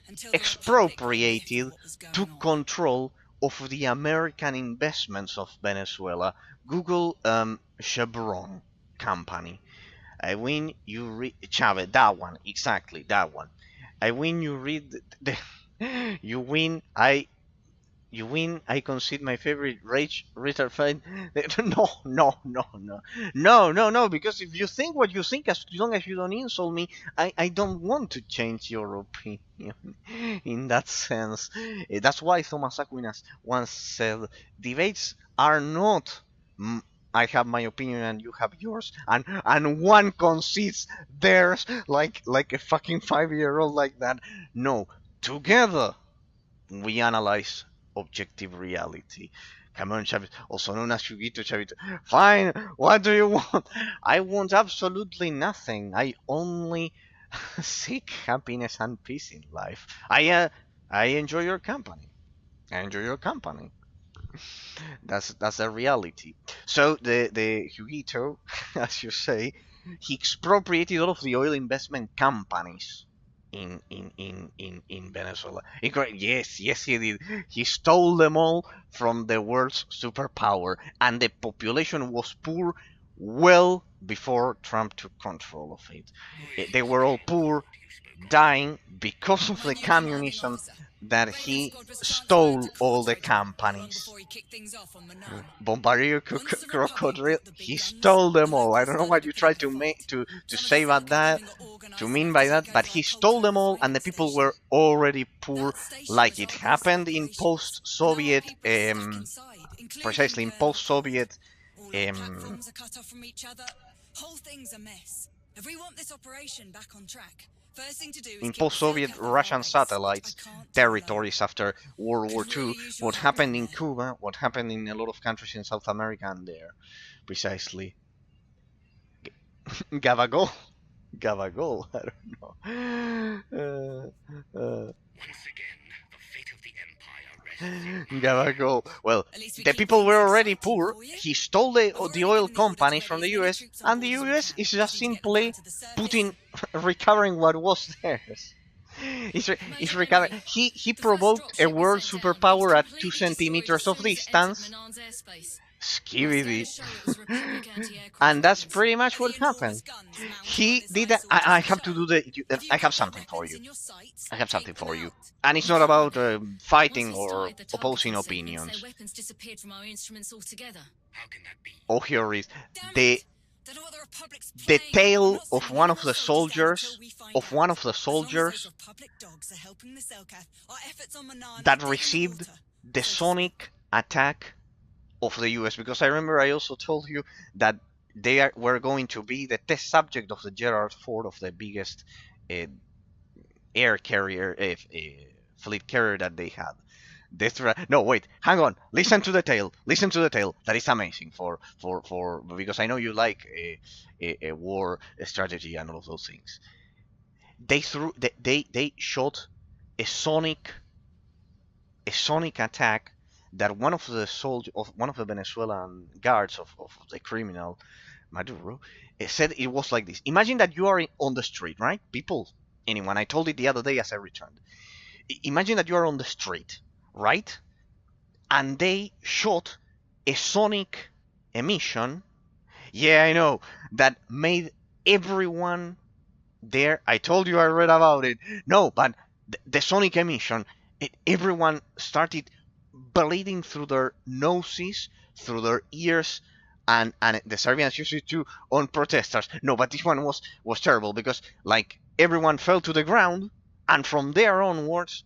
Until the Republic got a whiff expropriated, of what was going took on. control of the American investments of Venezuela. Google Chevron company. When you read Chavez, that one, exactly, that one. When you read you win, you win, I concede my favorite rage Ritter fight. No, no, no, no. No, no, no, because if you think what you think, as long as you don't insult me, I don't want to change your opinion in that sense. That's why Thomas Aquinas once said, debates are not I have my opinion and you have yours, and one concedes theirs like a fucking 5-year-old like that. No, together we analyze objective reality. Come on, Chavito. Also known as Yugito Chavito. Fine, what do you want? I want absolutely nothing. I only seek happiness and peace in life. I enjoy your company. I enjoy your company. That's the reality. So the Hugito, as you say, he expropriated all of the oil investment companies in Venezuela. Yes, yes, he did. He stole them all from the world's superpower, and the population was poor well before Trump took control of it. They were all poor, dying because of My the new commanding communism officer. that Ready he squad was transferred stole to all the Kotfe not long companies. before he kicked things off on Manan. Bombardier Once the Republic Crocodile, got the big he guns, stole them the all. I locals don't know started what to you pick try up a to fight. make to Some of the say about Selkaf that, even got to organised mean enough by to that, take but over he our stole Kotor them all, and refining the people station. were already poor, That station like was it our base of happened in operations, and our post-Soviet, people are stuck inside, including precisely in Colonel Kotet. post-Soviet, All our um, platforms are cut off from each other. Whole thing's a mess. If we want this operation back on track, first thing to do is in keep the post-Soviet Selkaf off our Russian base, which I satellites can't do alone. territories after World War Could II, really use your what help happened down in there. Cuba, what happened in a lot of countries in South America and there, precisely. Gavagol? Gavagol? I don't know. Once again, the fate of the Empire rests in my Gavagol. hands. Well, At least we the keep people things were already exciting poor. for you. He stole I've the already oil given the order to companies from ready the as many US, troops on and board the as we US can. is Just just need to get the word simply to the surface. putting, recovering what was theirs. It's Commander recovering. Henry, He the first provoked a dropship we world sent down has superpower at 2 completely destroyed centimeters as of soon as it entered distance. Manon's airspace. My Skibidi. scanners show it was Republic And anti-aircraft that's weapons. pretty much Are the what enormous happened. guns mounted on He this did. eyesore I just for have to show? do the. Have you I have got their something for weapons you. in your sights? I have something Take them for you. out. And it's You not can't about be. Once fighting we or started the opposing targeting sequence, their opinions. weapons disappeared from our instruments altogether. How can that be? Oh, here is Damn the it! Don't know what the Republic's the playing, but I'm tale not of sending one any of more the soldiers down until soldiers we find of out. one of the As long as those soldiers Republic dogs are helping the Selkaf, our efforts on Manan that are dead in the received water, the so to speak. sonic attack of the US, because I remember I also told you that were going to be the test subject of the Gerald Ford, of the biggest uh, air carrier fleet carrier that they had. No, wait, hang on. Listen to the tale. Listen to the tale. That is amazing for because I know you like a war strategy and all of those things. They shot a sonic attack that one of the Venezuelan guards of the criminal Maduro said. It was like this. Imagine that you are on the street, right? People, anyone. I told it the other day as I returned. Imagine that you are on the street, right? And they shot a sonic emission. Yeah, I know, that made everyone there. I told you I read about it. No, but the sonic emission, everyone started bleeding through their noses, through their ears, and the Serbians used it too on protesters. No, but this one was terrible, because like everyone fell to the ground, and from there onwards,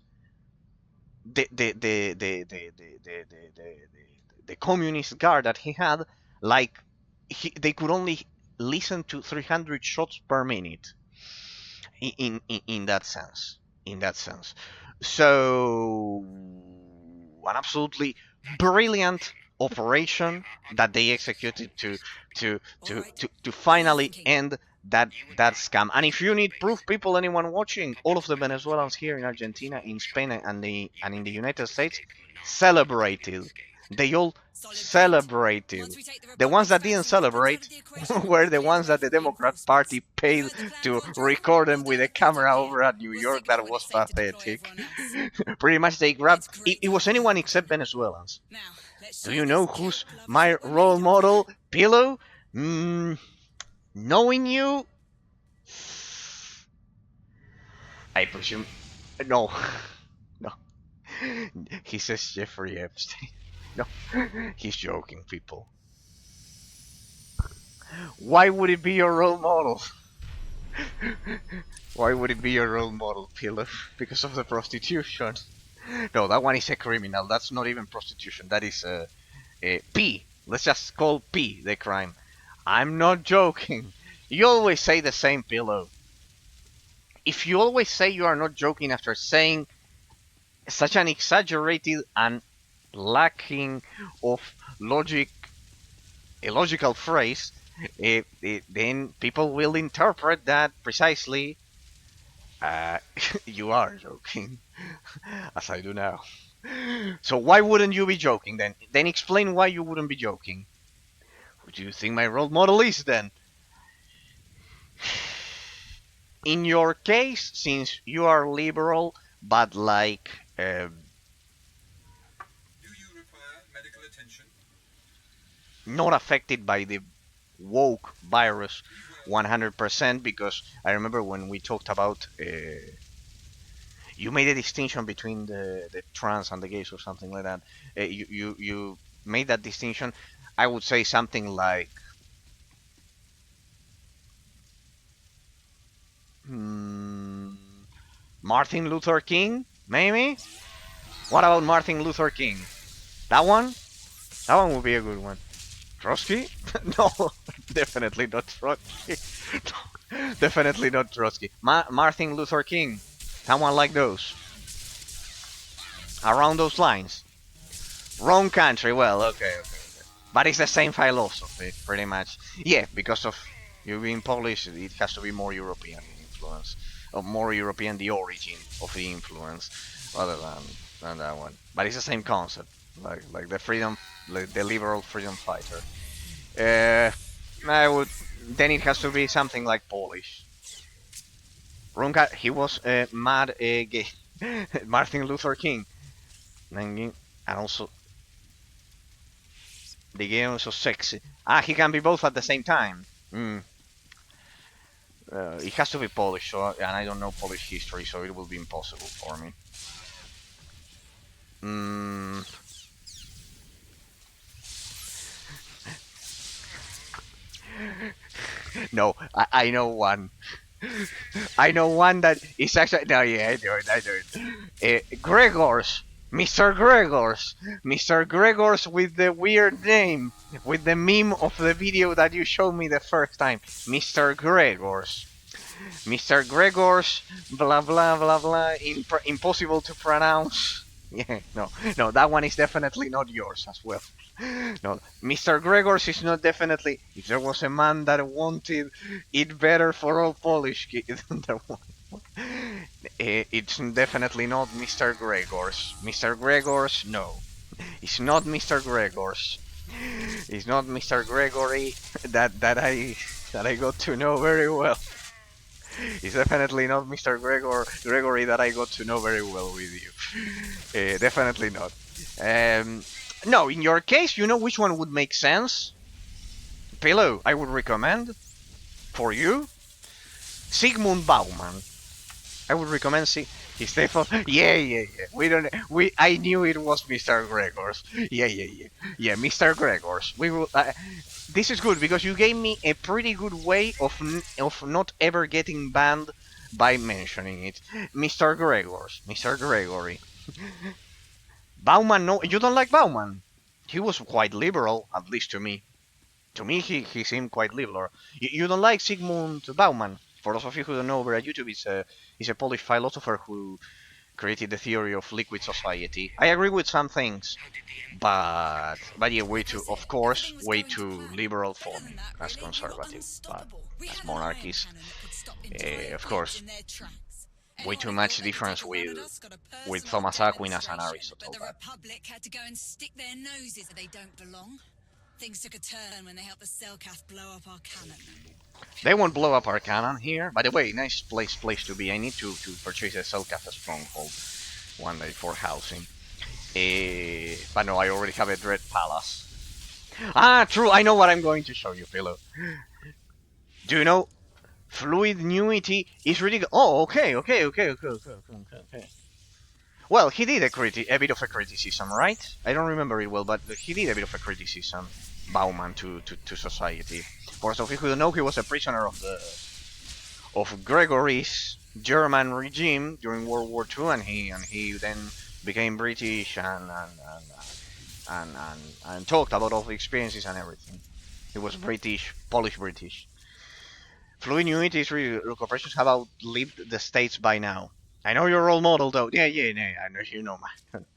the communist guard that he had, like they could only listen to 300 shots per minute in that sense. In that sense. So an absolutely brilliant operation that they executed to Alright. to finally end that scam. And if you need proof, people, anyone watching, all of the Venezuelans here in Argentina, in Spain, and in the United States celebrated. They all Solid beat. celebrated. Once we take the The ones Republic's that didn't faction weapons out of celebrate the equation, were we'll the clear ones the way that the for Democrat reinforcements. Party paid Heard the plan, to Kotor? record them We'll with do a it because camera of you. over at New We'll York. signal That when was it's safe to deploy pathetic. everyone else. Pretty much they grabbed. It's It great to was have you anyone help except again. Venezuelans. Now, let's Do show you these know guilt who's lovers my what we're role made of. model, Pillow? Knowing you, I presume. No, no. He says Jeffrey Epstein. No, he's joking, people. Why would it be your role model? Why would it be your role model, Pillow? Because of the prostitution. No, that one is a criminal. That's not even prostitution. That is P. Let's just call P the crime. I'm not joking. You always say the same, Pillow. If you always say you are not joking after saying such an exaggerated and lacking of logic, a logical phrase, then people will interpret that precisely you are joking, as I do now. So why wouldn't you be joking then? Then explain why you wouldn't be joking. Who do you think my role model is then? In your case, since you are liberal, but like Do you require medical attention? not affected by the woke virus 100%, because I remember when we talked about you made a distinction between the trans and the gays or something like that. You made that distinction. I would say something like Martin Luther King, maybe? What about Martin Luther King? That one? That one would be a good one. Trotsky? No, definitely not Trotsky. Definitely not Trotsky. Martin Luther King. Someone like those. Around those lines. Wrong country. Well, okay. But it's the same philosophy, pretty much. Yeah, because of you being Polish, it has to be more European influence. Or more European, the origin of the influence, rather than that one. But it's the same concept. Like the freedom, like the liberal freedom fighter. I would. Then it has to be something like Polish. Runka, he was mad gay. Martin Luther King. And also the game was so sexy. He can be both at the same time. It has to be Polish, so, and I don't know Polish history, so it will be impossible for me. No, I know one. I know one that is actually. No, yeah, I do it. Gregors. Mr. Gregors. Mr. Gregors with the weird name. With the meme of the video that you showed me the first time. Mr. Gregors. Mr. Gregors. Blah, blah, blah, blah. Impossible to pronounce. Yeah, no, that one is definitely not yours as well. No, Mr. Gregors is not definitely. If there was a man that wanted it better for all Polish kids, it's definitely not Mr. Gregors. Mr. Gregors, no, it's not Mr. Gregors. It's not Mr. Gregory that I got to know very well. It's definitely not Mr. Gregory that I got to know very well with you. Definitely not. No, in your case, you know which one would make sense? Pillow, I would recommend for you Sigmund Bauman. I would recommend his default. Yeah. I knew it was Mr. Gregors. Yeah, Mr. Gregors. We will. This is good because you gave me a pretty good way of not ever getting banned by mentioning it. Mr. Gregors, Mr. Gregory. Bauman, no, you don't like Bauman. He was quite liberal, at least to me. To me, he seemed quite liberal. You don't like Sigmund Bauman. For those of you who don't know, over at YouTube, he's a Polish philosopher who created the theory of liquid society. I agree with some things, but yeah, way too, of course, way too liberal for me as conservative. But as monarchies, of course, way too much difference with Thomas Aquinas and Aristotle. The Republic had to go and stick their noses where they don't belong. Things took a turn when they helped the Selkath blow up our cannon. They won't blow up our cannon here. By the way, nice place to be. I need to purchase a Selkath stronghold one day for housing. But no, I already have a Dread Palace. Ah, true. I know what I'm going to show you, Pillow. Do you know? Fluid Nuity is really good. Oh, okay. Well, he did a bit of a criticism, right? I don't remember it well, but he did a bit of a criticism, Bauman, to society. For those of you who don't know, he was a prisoner of Gregory's German regime during World War II, and he then became British and talked about all the experiences and everything. He was British, Polish British. Fluid Unity's corporations have outlived the states by now. I know your role model, though. Yeah, I know you know, man.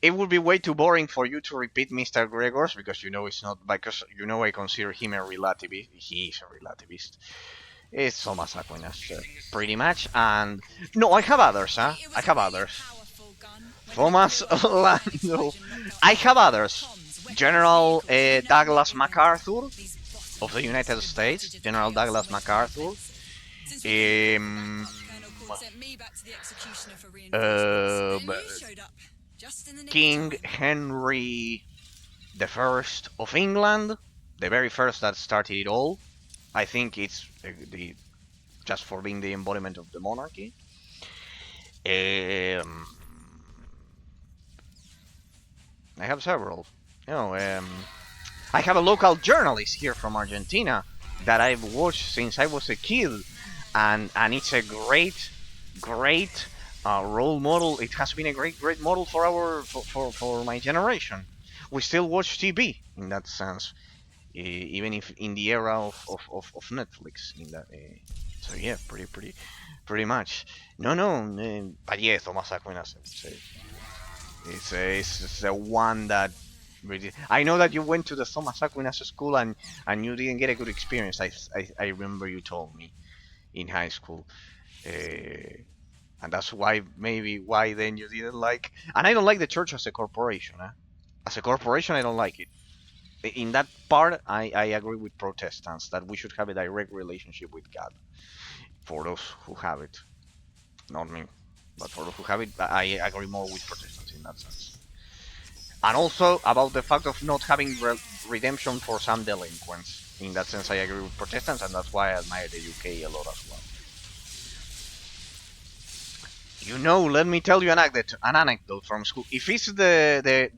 It would be way too boring for you to repeat Mr. Gregor's because you know it's not, because you know I consider him a relativist. He is a relativist. It's Thomas Aquinas, pretty much. And no, I have others, huh? I have others. Thomas Lando. I have others. General Douglas MacArthur of the United States. General Douglas MacArthur. King Henry I of England, the very first that started it all. I think it's just for being the embodiment of the monarchy. I have several. I have a local journalist here from Argentina that I've watched since I was a kid, and it's a great role model. It has been a great model for my generation. We still watch TV in that sense, even if in the era of Netflix. In that, so yeah, pretty much. But yeah, Thomas Aquinas, I would say. It's the one that really. I know that you went to the Thomas Aquinas school and you didn't get a good experience. I remember you told me in high school, and that's why then you didn't like. And I don't like the church as a corporation. As a corporation, I don't like it. In that part, I agree with Protestants that we should have a direct relationship with God. For those who have it, not me. But for those who have it, I agree more with Protestants in that sense. And also about the fact of not having redemption for some delinquents. In that sense, I agree with Protestants, and that's why I admire the UK a lot as well. You know, let me tell you an anecdote from school. If it's the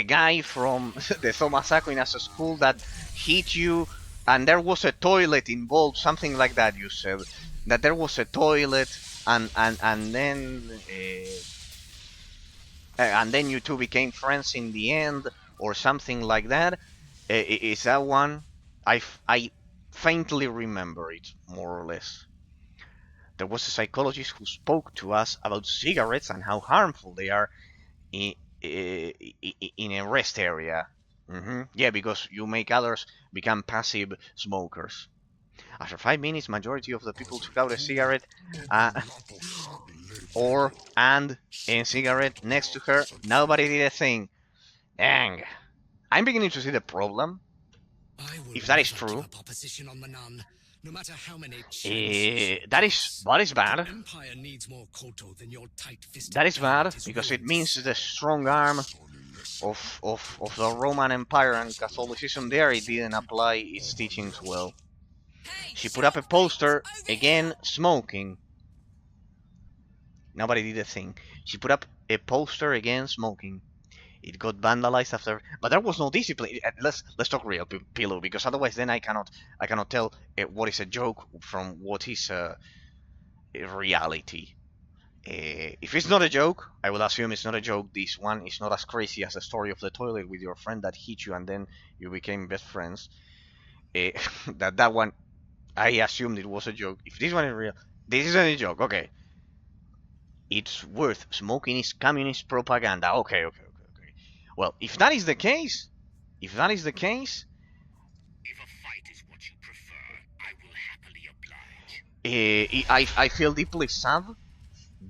guy from the Thomas Aquinas school that hit you, and there was a toilet involved, something like that, you said. That there was a toilet, and then you two became friends in the end, or something like that. Is that one? I faintly remember it, more or less. There was a psychologist who spoke to us about cigarettes and how harmful they are in a rest area. Yeah, because you make others become passive smokers. After 5 minutes, majority of the people took out a cigarette and a cigarette next to her. Nobody did a thing. Dang. I'm beginning to see the problem. If that is true. No matter how many that is bad. That is bad because it means the strong arm of the Roman Empire and Catholicism there, it didn't apply its teachings well. She put up a poster, again, smoking. Nobody did a thing. She put up a poster, again, smoking. It got vandalized after, but there was no discipline. Let's talk real, Pillow, because otherwise then I cannot tell what is a joke from what is a reality. If it's not a joke, I will assume it's not a joke. This one is not as crazy as the story of the toilet with your friend that hit you and then you became best friends. That one I assumed it was a joke. If this one is real, this isn't a joke. Okay. It's worth smoking is communist propaganda. Okay. Well, if that is the case, If a fight is what you prefer, I will happily oblige. I feel deeply sad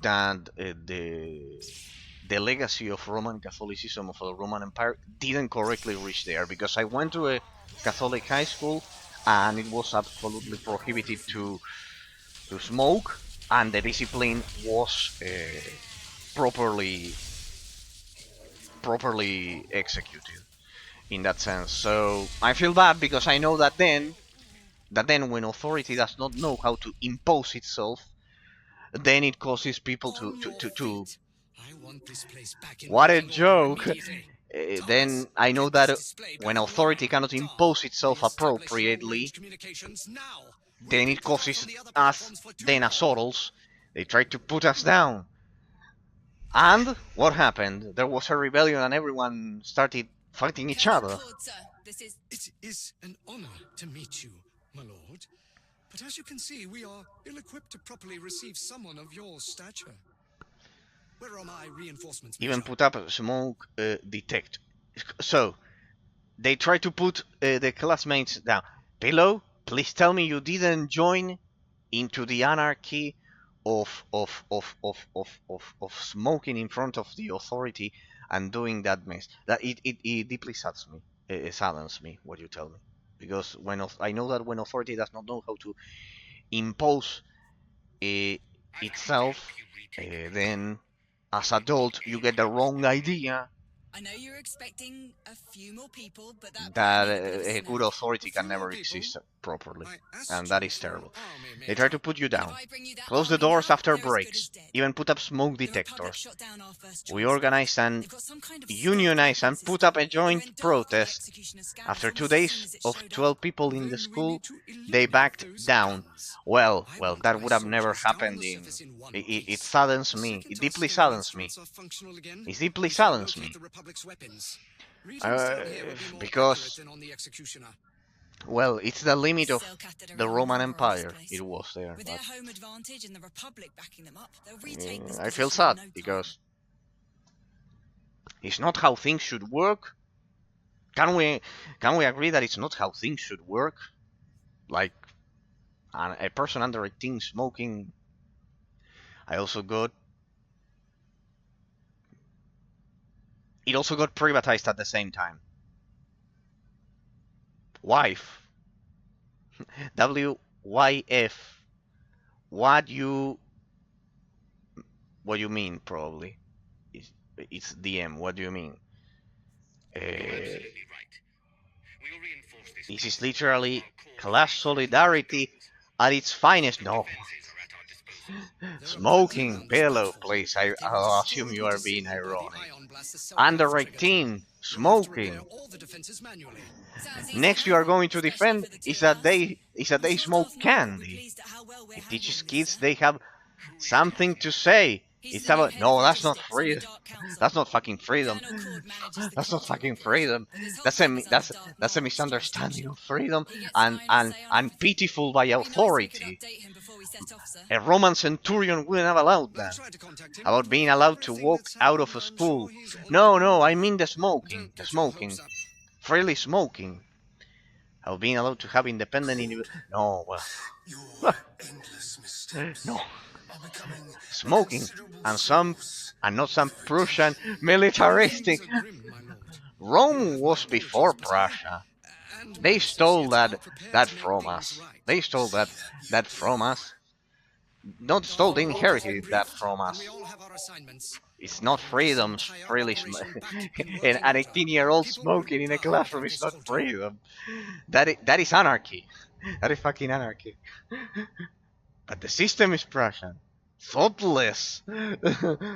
that the legacy of Roman Catholicism of the Roman Empire didn't correctly reach there, because I went to a Catholic high school and it was absolutely prohibited to smoke, and the discipline was properly executed in that sense. So I feel bad, because I know that then when authority does not know how to impose itself, then it causes people to what a joke. Then I know that when authority cannot impose itself appropriately, then it causes us, then as Orals, they try to put us down. And what happened? There was a rebellion and everyone started fighting each other. It is an honor to meet you, my lord. But as you can see, we are ill-equipped to properly receive someone of your stature. Where are my reinforcements? Even put up a smoke detect. So, they try to put the classmates down. Pillow, please tell me you didn't join into the anarchy of smoking in front of the authority and doing that mess. That it deeply saddens me. It saddens me what you tell me, because when I know that when authority does not know how to impose itself, then as adult you get the wrong idea. I know you're expecting a few more people, but that a good authority can never exist properly, and that is terrible. They try to put you down, close the doors after breaks, even put up smoke detectors. We organize and unionize and put up a joint protest. After 2 days of 12 people in the school, they backed down. Well, that would have never happened. It saddens me. It deeply saddens me. It deeply saddens me. Because, well, it's the limit of the Roman Empire. It was there. With their home advantage and the Republic backing them up, they'll retake this I feel position in sad no because it's not how things should work. Can we agree that it's not how things should work? Like a person under 18 smoking. It also got privatized at the same time. Wife. WYF. What you mean, probably? It's DM. What do you mean? This is literally class solidarity at its finest. No. Smoking, pillow, please. I'll assume you are being ironic. Under 18, smoking. Next you are going to defend is that they smoke candy. It teaches kids they have something to say. It's about no, that's not freedom. That's not fucking freedom. That's not fucking freedom. That's a misunderstanding of freedom and pitiful by authority. A Roman centurion wouldn't have allowed that. About being allowed to walk out of a school. No, I mean the smoking. Freely smoking. About being allowed to have independent no, well. No. Smoking and not some Prussian militaristic. Rome was before Prussia. They stole that from us. They stole that from us. Not stole, they inherited that from us. It's not freedom, freely and an 18-year-old smoking in a classroom is not freedom. That is anarchy. That is fucking anarchy. But the system is Prussian. Thoughtless.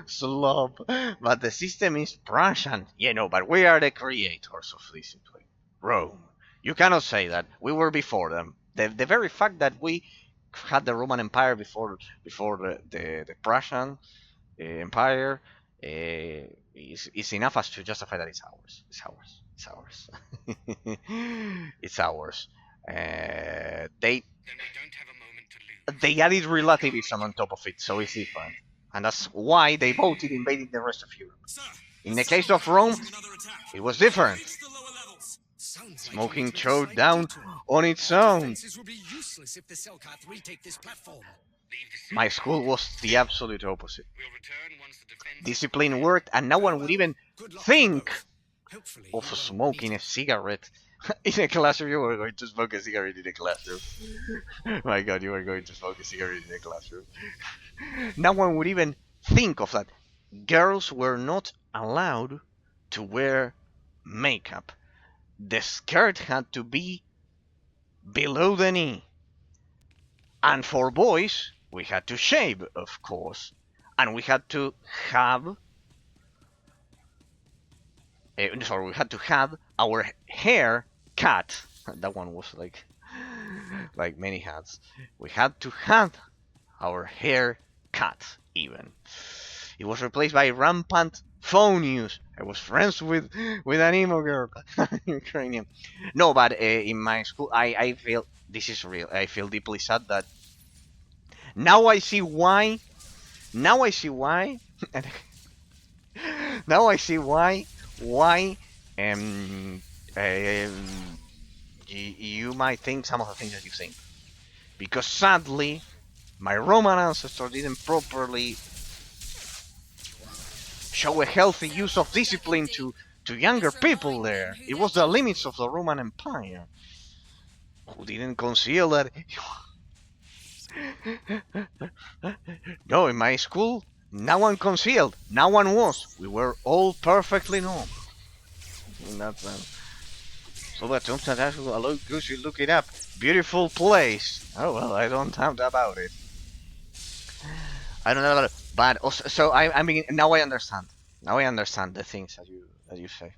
Slob. But the system is Prussian. But we are the creators of discipline. Rome. You cannot say that. We were before them. The very fact that we had the Roman Empire before the Prussian Empire is enough as to justify that it's ours. It's ours. It's ours. They they added relativism on top of it, so it's different. And that's why they voted invading the rest of Europe. In the case of Rome, it was different. Smoking chowed down on its own. My school was the absolute opposite. Discipline worked, and no one would even think of smoking a cigarette in a classroom. You were going to smoke a cigarette in a classroom. My God, you were going to smoke a cigarette in a classroom. No one would even think of that. Girls were not allowed to wear makeup. The skirt had to be below the knee. And for boys, we had to shave, of course. And we had to have we had to have our hair cut. That one was like many hats. We had to have our hair cut, even. It was replaced by rampant phone use. I was friends with an emo girl, Ukrainian. No, but in my school, I feel, this is real. I feel deeply sad that now I see why. Now I see why. Now I see why you might think some of the things that you think, because sadly my Roman ancestors didn't properly show a healthy use of discipline to younger people there. It was the limits of the Roman Empire who didn't conceal that. No, in my school, no one concealed. No one was. We were all perfectly normal. In that sense. So that sometimes you should look it up. Beautiful place. Oh well, I don't doubt about it. I don't know about it. But also, so I mean, now I understand. Now I understand the things that you say.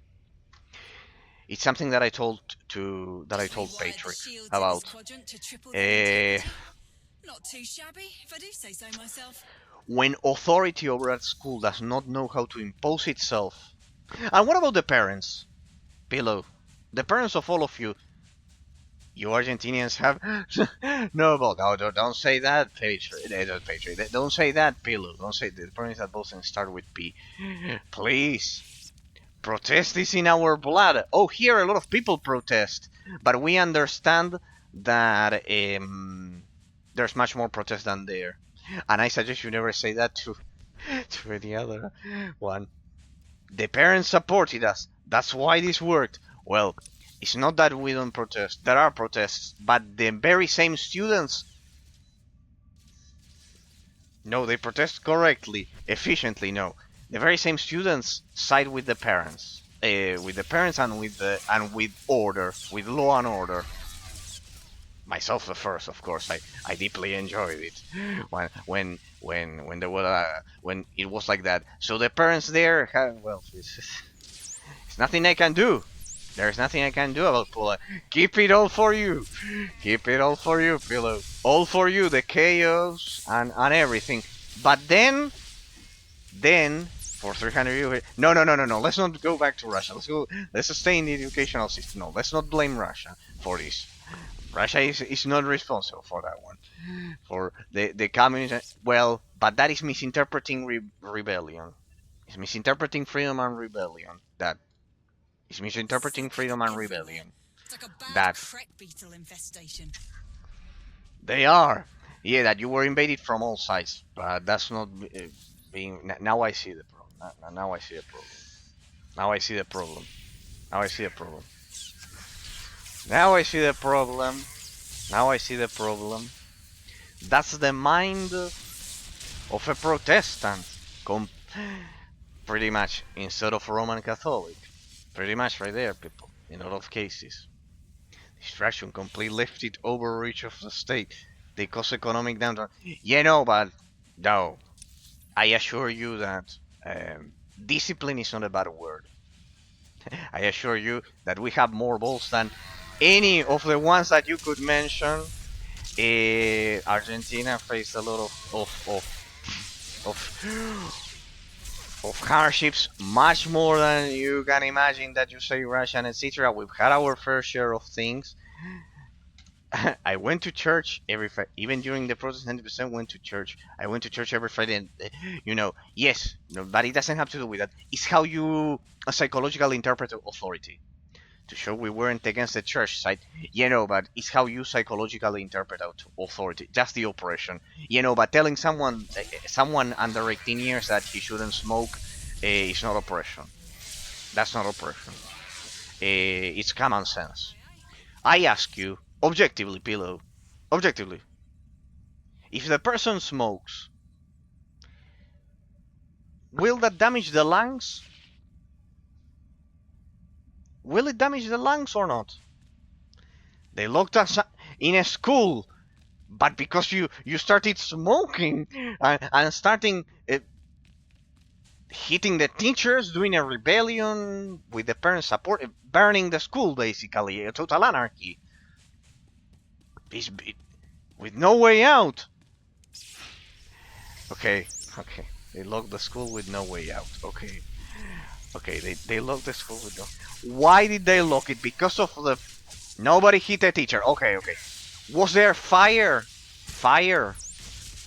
It's something that I told Patrick about. Not too shabby, if I do say so myself. When authority over a school does not know how to impose itself. And what about the parents? Below. The parents of all of you. You Argentinians have... No, don't say that, Patriot. Don't say that, Pillow. Don't say the parents that both start with P. Please. Protest is in our blood. Oh, here a lot of people protest. But we understand that there's much more protest than there. And I suggest you never say that to any other one. The parents supported us. That's why this worked. Well, it's not that we don't protest. There are protests. But the very same students... No, they protest correctly. Efficiently, no. The very same students side with the parents. With the parents and with order. With law and order. Myself the first, of course. I deeply enjoyed it when there was when it was like that. So the parents there have, well, it's nothing I can do. There's nothing I can do about Pula. Keep it all for you. Keep it all for you, Pillow. All for you, the chaos and everything. But then for 300 years. No. Let's not go back to Russia. Let's stay in the educational system. No, let's not blame Russia for this. Russia is not responsible for that one. For the communist... Well, but that is misinterpreting rebellion. It's misinterpreting freedom and rebellion. That is misinterpreting freedom and rebellion. It's like a bad That crec beetle infestation. they are. Yeah, that you were invaded from all sides. But that's not being... Now I see the problem. Now I see the problem. Now I see the problem. Now I see the problem. Now I see the problem. Now I see the problem. That's the mind of a Protestant. Pretty much, instead of Roman Catholic. Pretty much right there, people. In a lot of cases. Distraction, complete lifted overreach of the state. They cause economic downturn. Yeah, no, but no. I assure you that discipline is not a bad word. I assure you that we have more balls than any of the ones that you could mention. Argentina faced a lot of hardships, much more than you can imagine that you say Russia and etc. We've had our fair share of things. I went to church every Friday, even during the protest. 90% went to church. I went to church every Friday, and yes, no, but it doesn't have to do with that. It's how you psychologically interpret authority. To show we weren't against the church side, but it's how you psychologically interpret authority. Just the oppression, but telling someone under 18 years that he shouldn't smoke is not oppression. That's not oppression. It's common sense. I ask you, objectively, Pillow, objectively, if the person smokes, will that damage the lungs? Will it damage the lungs or not? They locked us in a school, but because you started smoking and starting hitting the teachers, doing a rebellion with the parents' support, burning the school, basically, a total anarchy. With no way out. Okay. They locked the school with no way out. Okay, they locked the school with no... Why did they lock it? Because of the... Nobody hit a teacher. Okay. Was there fire?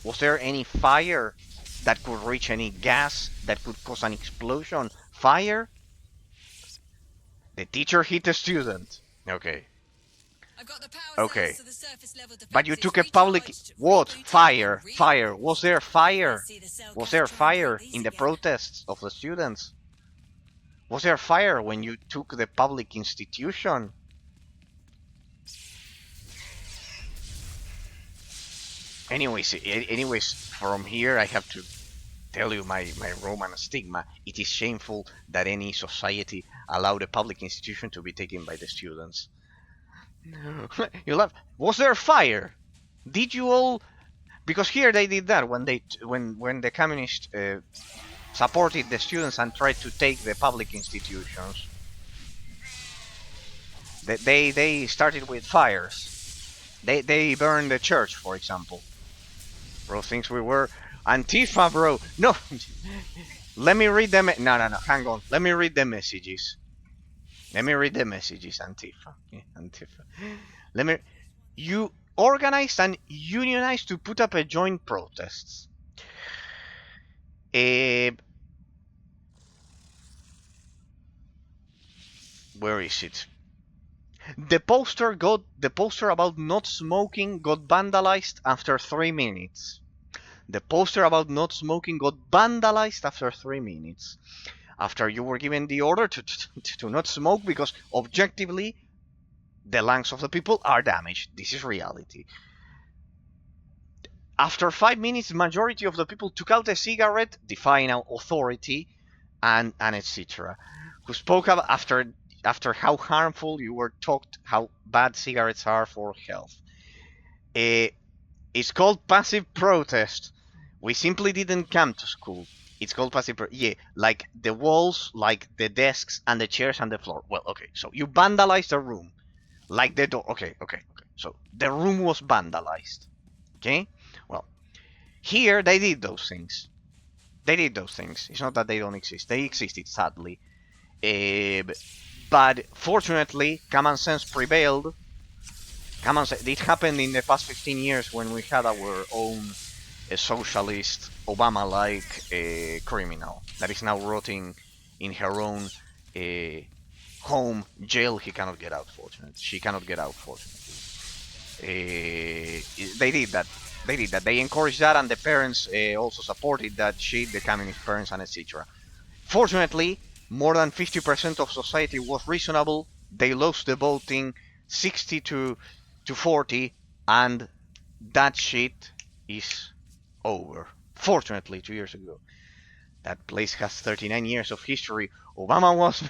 Was there any fire that could reach any gas that could cause an explosion? Fire? The teacher hit a student. Okay. Okay. But you took a public... What? Fire. Was there fire? Was there fire in the protests of the students? Was there fire when you took the public institution? Anyways, from here I have to tell you my Roman stigma. It is shameful that any society allowed a public institution to be taken by the students. You laugh. Was there fire? Did you all? Because here they did that when the communists supported the students and tried to take the public institutions. They started with fires. They burned the church, for example. Bro thinks we were Antifa, bro. No. Let me read them. No. Hang on. Let me read the messages. Antifa. Yeah, Antifa. You organized and unionized to put up a joint protests. Where is it? The poster about not smoking got vandalized after 3 minutes. The poster about not smoking got vandalized after 3 minutes. After you were given the order to not smoke because objectively the lungs of the people are damaged. This is reality. After 5 minutes, the majority of the people took out a cigarette, defying authority, and etc. Who spoke about after how harmful you were talked, how bad cigarettes are for health. It's called passive protest. We simply didn't come to school. It's called passive protest. Yeah, like the walls, like the desks and the chairs and the floor. Well, okay, so you vandalized a room. Like the door. Okay. So the room was vandalized. Okay? Well, here they did those things. It's not that they don't exist. They existed, sadly. But fortunately, common sense prevailed. It happened in the past 15 years when we had our own socialist, Obama-like criminal that is now rotting in her own home jail. She cannot get out, fortunately. They did that. They encouraged that, and the parents also supported that shit, the communist parents, and etc. Fortunately, more than 50% of society was reasonable. They lost the voting 60 to 40, and that shit is over. Fortunately, 2 years ago. That place has 39 years of history. Obama was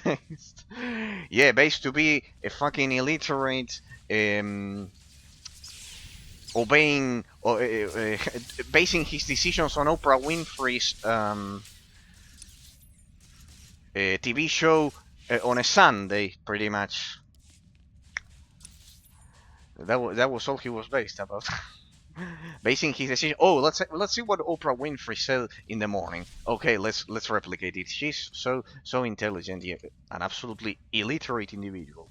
based to be a fucking illiterate, basing his decisions on Oprah Winfrey's TV show on a Sunday, pretty much. That was all he was based about. Basing his decision. Oh, let's see what Oprah Winfrey said in the morning. Okay, let's replicate it. She's so intelligent, yeah, an absolutely illiterate individual.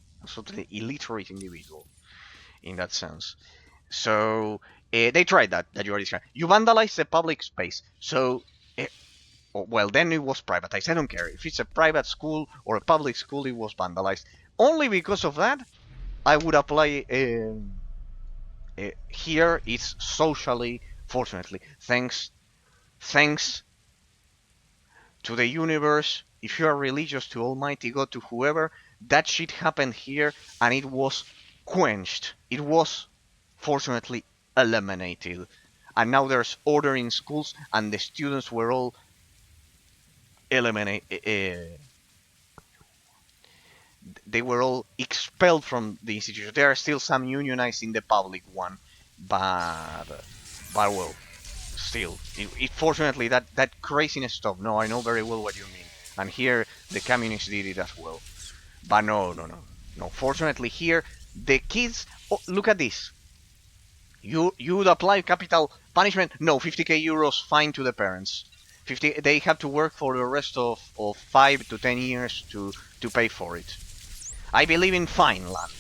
in that sense. So they tried that you already described. You vandalize the public space. So, well, then it was privatized. I don't care if it's a private school or a public school. It was vandalized. Only because of that, I would apply. Here it's socially, fortunately, thanks to the universe. If you are religious to Almighty God, to whoever, that shit happened here, and it was quenched. It was, fortunately, eliminated. And now there's order in schools, and the students were all eliminated. They were all expelled from the institution. There are still some unionized in the public one, but well, still, fortunately that craziness stopped. No, I know very well what you mean, and here the communists did it as well. But no. Fortunately here the kids. Oh, look at this. You would apply capital punishment? No, 50k euros fine to the parents. 50. They have to work for the rest of 5 to 10 years to pay for it. I believe in fine, lad.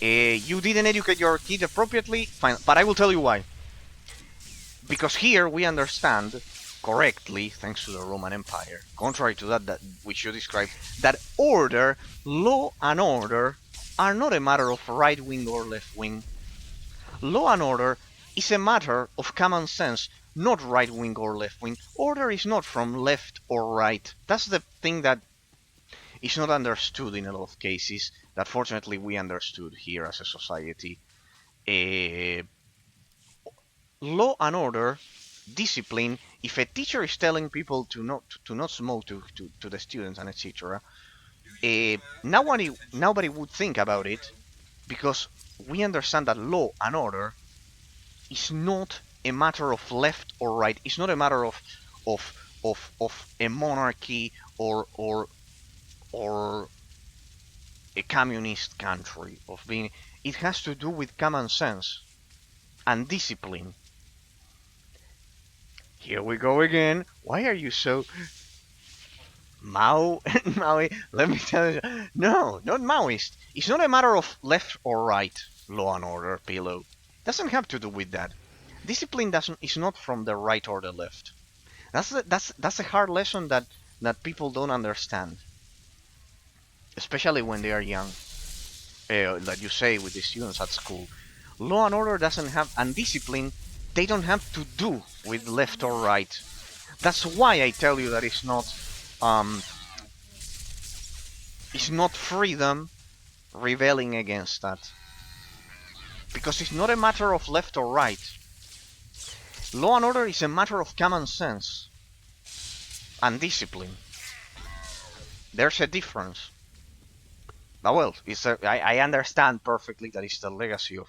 You didn't educate your kid appropriately, fine. But I will tell you why. Because here we understand correctly, thanks to the Roman Empire, contrary to that which you described, that order, law and order are not a matter of right wing or left wing. Law and order is a matter of common sense, not right wing or left wing. Order is not from left or right. That's the thing that is not understood in a lot of cases, that fortunately we understood here as a society. Law and order, discipline. If a teacher is telling people to not smoke to the students and etc., nobody would think about it, because we understand that law and order is not a matter of left or right. It's not a matter of a monarchy or a communist country, of being. It has to do with common sense and discipline. Here we go again. Why are you so Maui? Let me tell you. No, not Maoist. It's not a matter of left or right. Law and order, Pillow. Doesn't have to do with that. Discipline is not from the right or the left. That's a hard lesson that people don't understand, especially when they are young. That you say with the students at school. Law and order doesn't have, and discipline, they don't have to do with left or right. That's why I tell you that it's not freedom rebelling against that. Because it's not a matter of left or right. Law and order is a matter of common sense and discipline. There's a difference. But well, I understand perfectly that it's the legacy of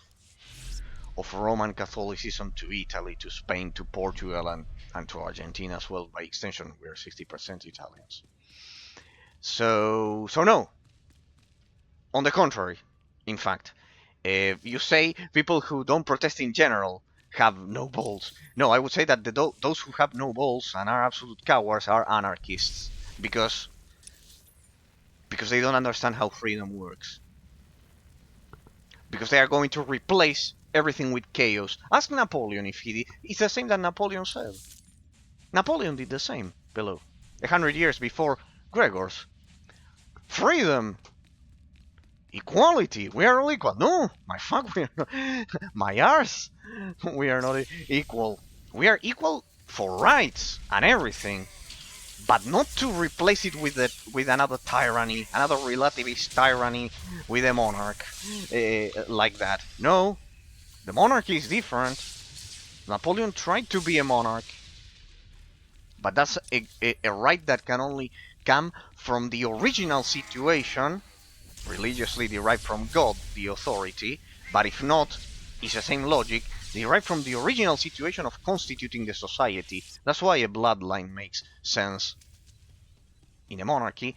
Roman Catholicism to Italy, to Spain, to Portugal, and to Argentina as well. By extension, we're 60% Italians. So no. On the contrary, in fact, you say people who don't protest in general have no balls. No, I would say that those who have no balls and are absolute cowards are anarchists, because they don't understand how freedom works. Because they are going to replace everything with chaos. Ask Napoleon if he did. It's the same that Napoleon said. Napoleon did the same, below. 100 years before Gregor's. Freedom! Equality! We are all equal. No! My fuck, we are not. My arse! We are not equal. We are equal for rights and everything. But not to replace it with another tyranny, another relativist tyranny with a monarch like that. No, the monarchy is different. Napoleon tried to be a monarch, but that's a right that can only come from the original situation, religiously derived from God, the authority. But if not, it's the same logic, derived from the original situation of constituting the society. That's why a bloodline makes sense in a monarchy,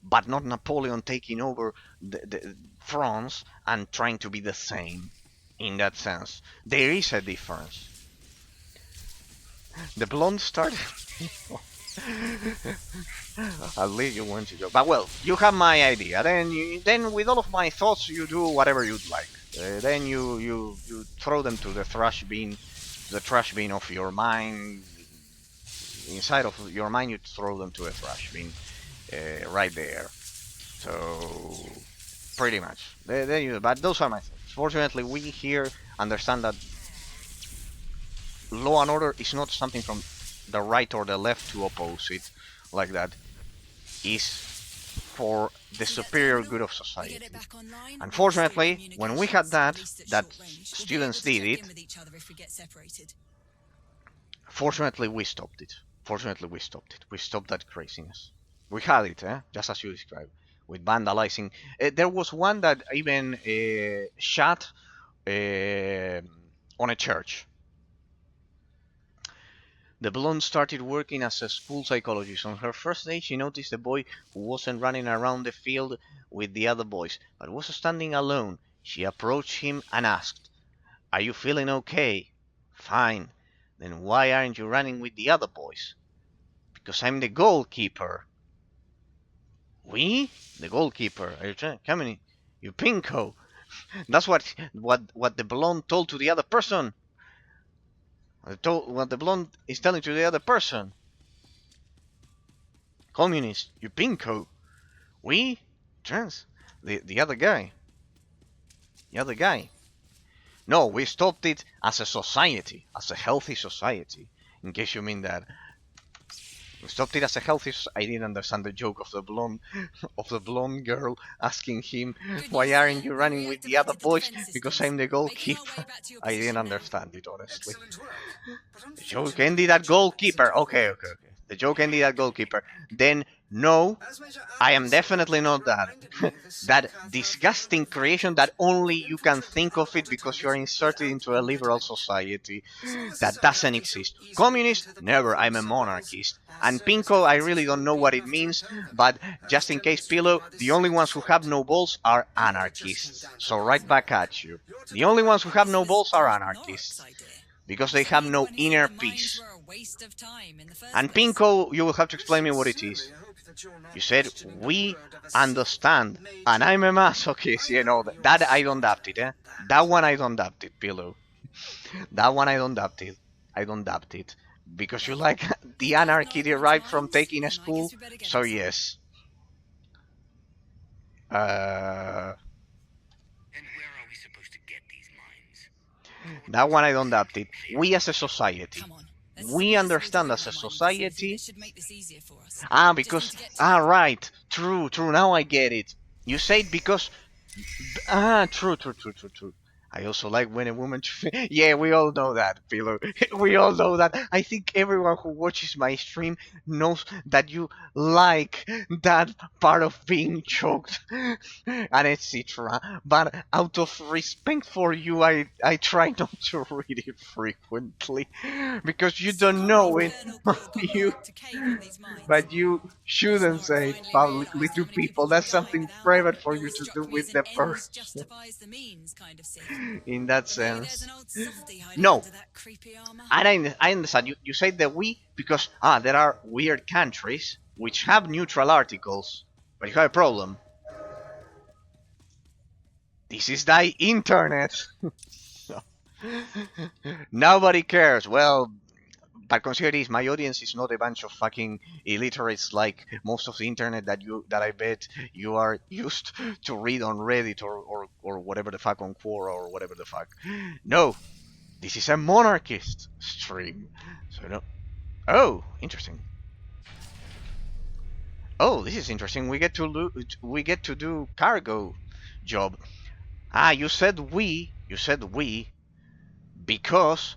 but not Napoleon taking over the France and trying to be the same. In that sense, there is a difference. The blonde started. At least you want to go. But well, you have my idea. Then with all of my thoughts, you do whatever you'd like. Then you throw them to the trash bin, of your mind. Inside of your mind, you throw them to a trash bin, right there. So pretty much. But those are my thoughts. Fortunately, we here understand that law and order is not something from the right or the left to oppose it like that. Is for the superior good of society. Unfortunately, when we had that students did it. Fortunately, we stopped it. We stopped that craziness. We had it, just as you described, with vandalizing. There was one that even shot on a church. The blonde started working as a school psychologist. On her first day, she noticed a boy who wasn't running around the field with the other boys, but was standing alone. She approached him and asked, "Are you feeling okay?" "Fine." "Then why aren't you running with the other boys?" "Because I'm the goalkeeper." "We?" "The goalkeeper. Are you coming? You pinko." That's what the blonde told to the other person. What the blonde is telling to the other person. "Communist, you pinko." "We?" "Trans. The other guy. The other guy." No, we stopped it as a society, as a healthy society. In case you mean that. We stopped it as a healthy. I didn't understand the joke of the blonde girl asking him, "Why aren't you running with the other boys?" "Because I'm the goalkeeper." I didn't understand it, honestly. The joke ended at goalkeeper. Okay. The joke ended at goalkeeper. Then no, I am definitely not that. That disgusting creation that only you can think of it because you are inserted into a liberal society. That doesn't exist. Communist? Never. I'm a monarchist. And pinko, I really don't know what it means, but just in case, Pillow, the only ones who have no balls are anarchists. So right back at you. The only ones who have no balls are anarchists. Because they have no inner peace. And pinko, you will have to explain me what it is. You said, "We understand," and I'm a masochist, that I don't doubt it, That one I don't doubt it, Pillow. That one I don't doubt it. Because you like the anarchy derived from taking a school, so yes. And where are we supposed to get these mines? That one I don't doubt it. We as a society. We understand as a society. Right. True. Now I get it. You say it because. True. I also like when a woman. Yeah, we all know that, Pillow. We all know that. I think everyone who watches my stream knows that you like that part of being choked and etc. But out of respect for you, I try not to read it frequently because you don't know it. But you shouldn't say it publicly to people. That's something private for you to do with the person. In that sense. No. I understand. You say that we because there are weird countries which have neutral articles. But you have a problem. This is thy internet. Nobody cares. Well, but consider this: my audience is not a bunch of fucking illiterates like most of the internet that I bet you are used to read on Reddit or whatever the fuck on Quora or whatever the fuck. No, this is a monarchist stream. So no. Oh, interesting. Oh, this is interesting. We get to do cargo job. You said we because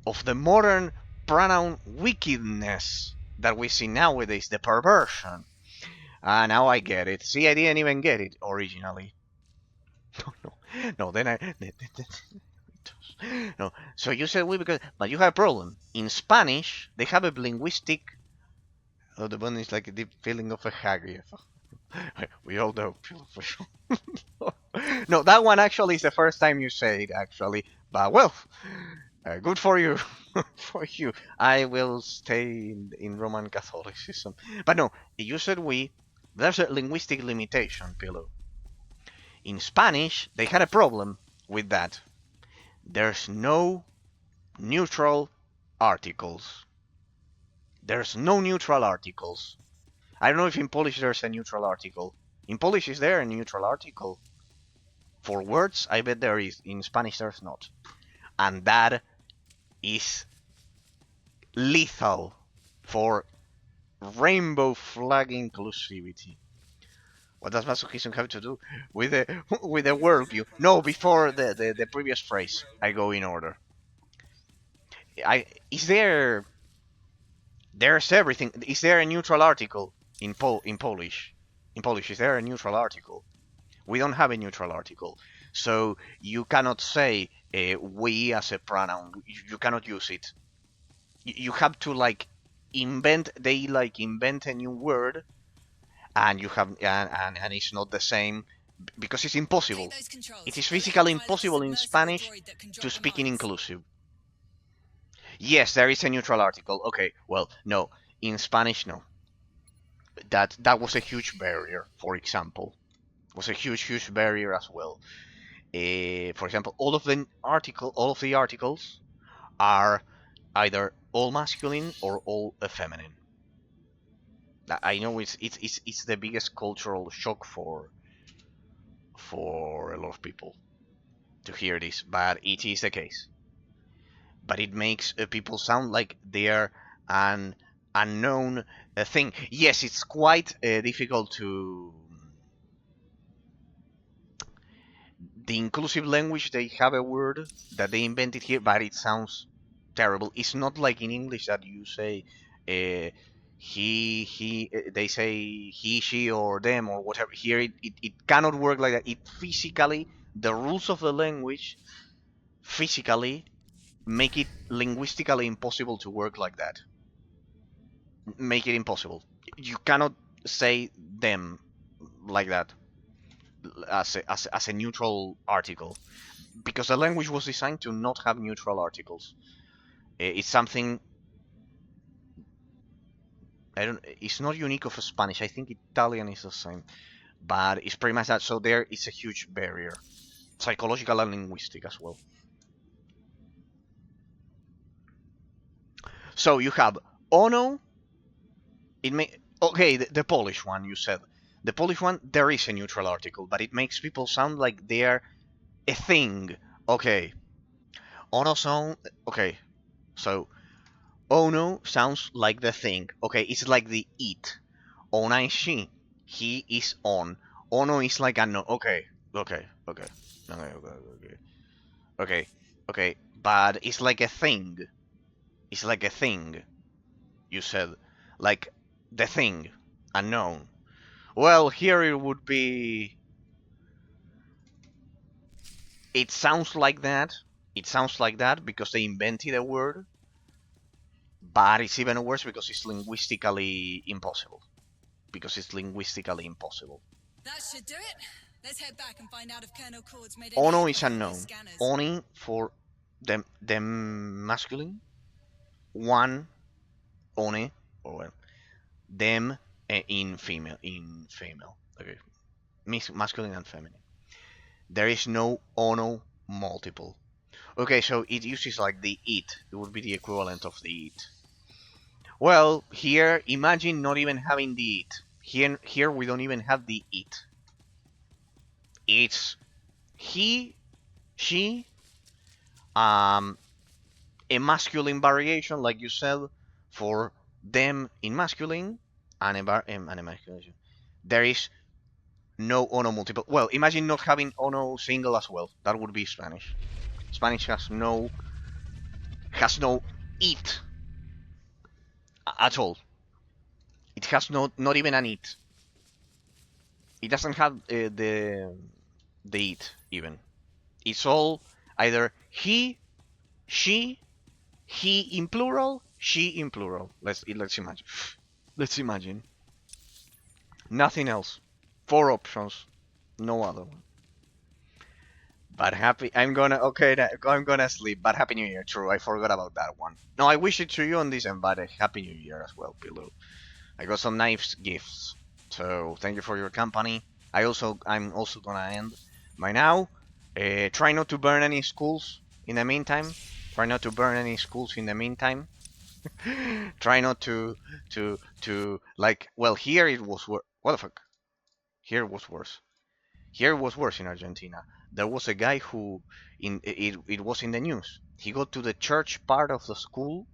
of the modern pronoun wickedness that we see nowadays, the perversion. Now I get it. See, I didn't even get it originally. No. No. So you said we because, but you have a problem. In Spanish, they have a linguistic. Oh, the one is like a deep feeling of a hag. We all know. No, that one actually is the first time you say it, actually. But well, Good for you. For you. I will stay in Roman Catholicism. But no, you said we. There's a linguistic limitation, Pillow. In Spanish, they had a problem with that. There's no neutral articles. There's no neutral articles. I don't know if in Polish there's a neutral article. In Polish, is there a neutral article? For words, I bet there is. In Spanish, there's not. And that is lethal for rainbow flag inclusivity. What does masochism have to do with the worldview? No, before the previous phrase, I go in order. There's everything. Is there a neutral article in Polish? In Polish, is there a neutral article? We don't have a neutral article, so you cannot say we as a pronoun. You cannot use it. You have to like invent. They like invent a new word, and you have and it's not the same because it's impossible. It is physically impossible in Spanish to speak in inclusive. Yes, there is a neutral article. Okay, well, no, in Spanish, no. That was a huge barrier. For example, was a huge barrier as well. For example, all of the articles are either all masculine or all feminine. I know it's the biggest cultural shock for a lot of people to hear this, but it is the case. But it makes people sound like they're an unknown thing. Yes, it's quite difficult to. The inclusive language, they have a word that they invented here, but it sounds terrible. It's not like in English that you say he, they say he, she, or them, or whatever. Here, it cannot work like that. It physically, the rules of the language physically make it linguistically impossible to work like that. Make it impossible. You cannot say them like that as a neutral article, because the language was designed to not have neutral articles. It's something it's not unique of Spanish. I think Italian is the same, but it's pretty much that. So there is a huge barrier, psychological and linguistic as well. So you have ono. Okay, the Polish one you said. The Polish one, there is a neutral article, but it makes people sound like they're a thing. Okay. Ono sound. Okay. So, ono sounds like the thing. Okay, it's like the it. Ona is she. He is on. Ono is like a no. Okay. Okay. Okay. Okay. Okay. Okay. Okay. But it's like a thing. It's like a thing. You said. Like the thing. Unknown. Well, here it would be. It sounds like that. It sounds like that because they invented a word. But it's even worse because it's linguistically impossible. Because it's linguistically impossible. That should do it. Let's head back and find out if Colonel Cord's made Ono is unknown. Oni for them masculine. One oni or well, them in female. Okay, masculine and feminine. There is no ono multiple. Okay, so it uses like the it. It would be the equivalent of the it. Well, here, imagine not even having the it. Here we don't even have the it. It's he, she, a masculine variation, like you said, for them in masculine, and a masculine. There is no ono multiple. Well, imagine not having ono single as well. That would be Spanish. Spanish has no it at all. It has not even an it. It doesn't have the it even. It's all either he, she, he in plural, she in plural. Let's imagine. Let's imagine. Nothing else. 4 options. No other one. But happy, I'm gonna sleep. But happy New Year, true. I forgot about that one. No, I wish it to you on this end, but happy New Year as well, Pillow. I got some nice gifts, so thank you for your company. I'm also gonna end by now. Try not to burn any schools in the meantime. Try not to burn any schools in the meantime. Try not to like. Well, here it was worse. What the fuck? Here it was worse. Here it was worse in Argentina. There was a guy who, it was in the news. He got to the church part of the school,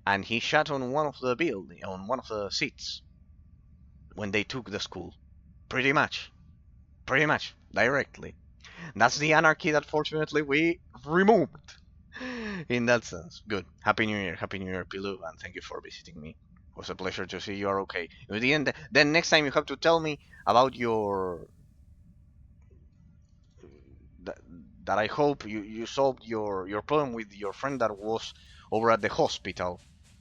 and he shot on one of the building, on one of the seats, when they took the school. Pretty much directly. That's the anarchy that fortunately we removed. In that sense, good. Happy New Year, Pilu, and thank you for visiting me. It was a pleasure to see you are okay. In the end, then next time you have to tell me about your that, that I hope you solved your problem with your friend that was over at the hospital,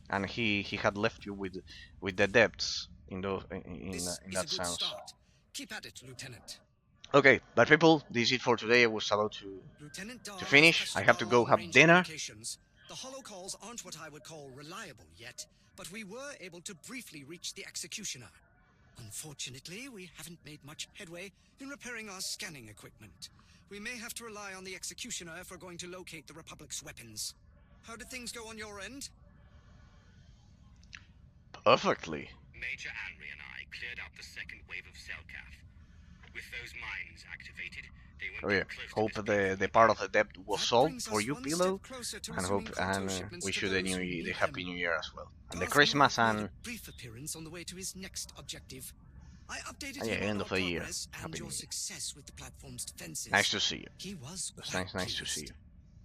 and he had left you with the debts in those in that sense. Start. Keep at it, Lieutenant. Okay, but people, this is it for today. I was about to finish. I have to go have dinner. The hollow calls aren't what I would call reliable yet, but we were able to briefly reach the executioner. Unfortunately, we haven't made much headway in repairing our scanning equipment. We may have to rely on the executioner if we're going to locate the Republic's weapons. How did things go on your end? Perfectly. Major Henry and I cleared out the second wave of Cellcath. With those mines activated, they won't Oh yeah. be close Hope to the part of the debt was solved for you, Pillow, and wish you the Happy New Year as well, and the Christmas and brief appearance on the way to his next objective. I updated yeah, him end on of our the year. progress and Happy your New Year. success with the platform's defenses. Nice to see you. He was It's quite nice to pleased. see you.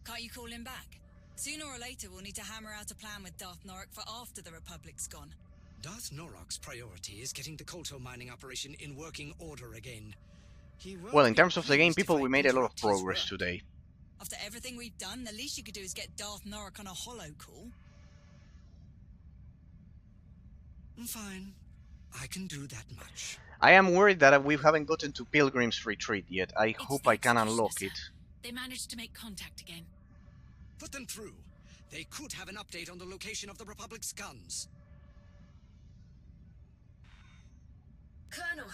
Can't you call him back? Sooner or later, we'll need to hammer out a plan with Darth Norok for after the Republic's gone. Darth Norok's priority is getting the kotor mining operation in working order again. Well, in terms of the game, people, we made a lot of progress today. After everything we've done, the least you could do is get Darth Norok on a holo call. Fine. I can do that much. I am worried that we haven't gotten to Pilgrim's Retreat yet. I hope I can unlock it. They managed to make contact again. Put them through. They could have an update on the location of the Republic's guns. Colonel,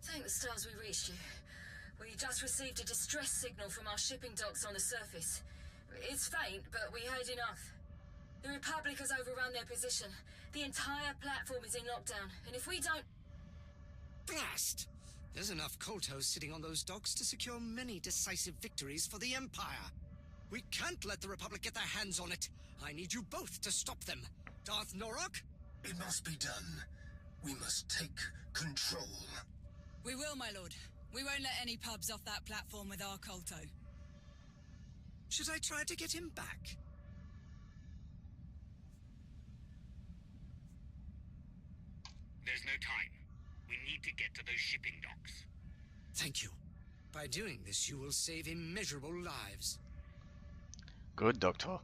thank the stars we reached you. We just received a distress signal from our shipping docks on the surface. It's faint, but we heard enough. The Republic has overrun their position. The entire platform is in lockdown, and if we don't... Blast! There's enough kotos sitting on those docks to secure many decisive victories for the Empire. We can't let the Republic get their hands on it. I need you both to stop them. Darth Norok? It must be done. We must take control. We will, my lord. We won't let any pubs off that platform with our kolto. Should I try to get him back? There's no time. We need to get to those shipping docks. Thank you. By doing this, you will save immeasurable lives. Good, Doctor.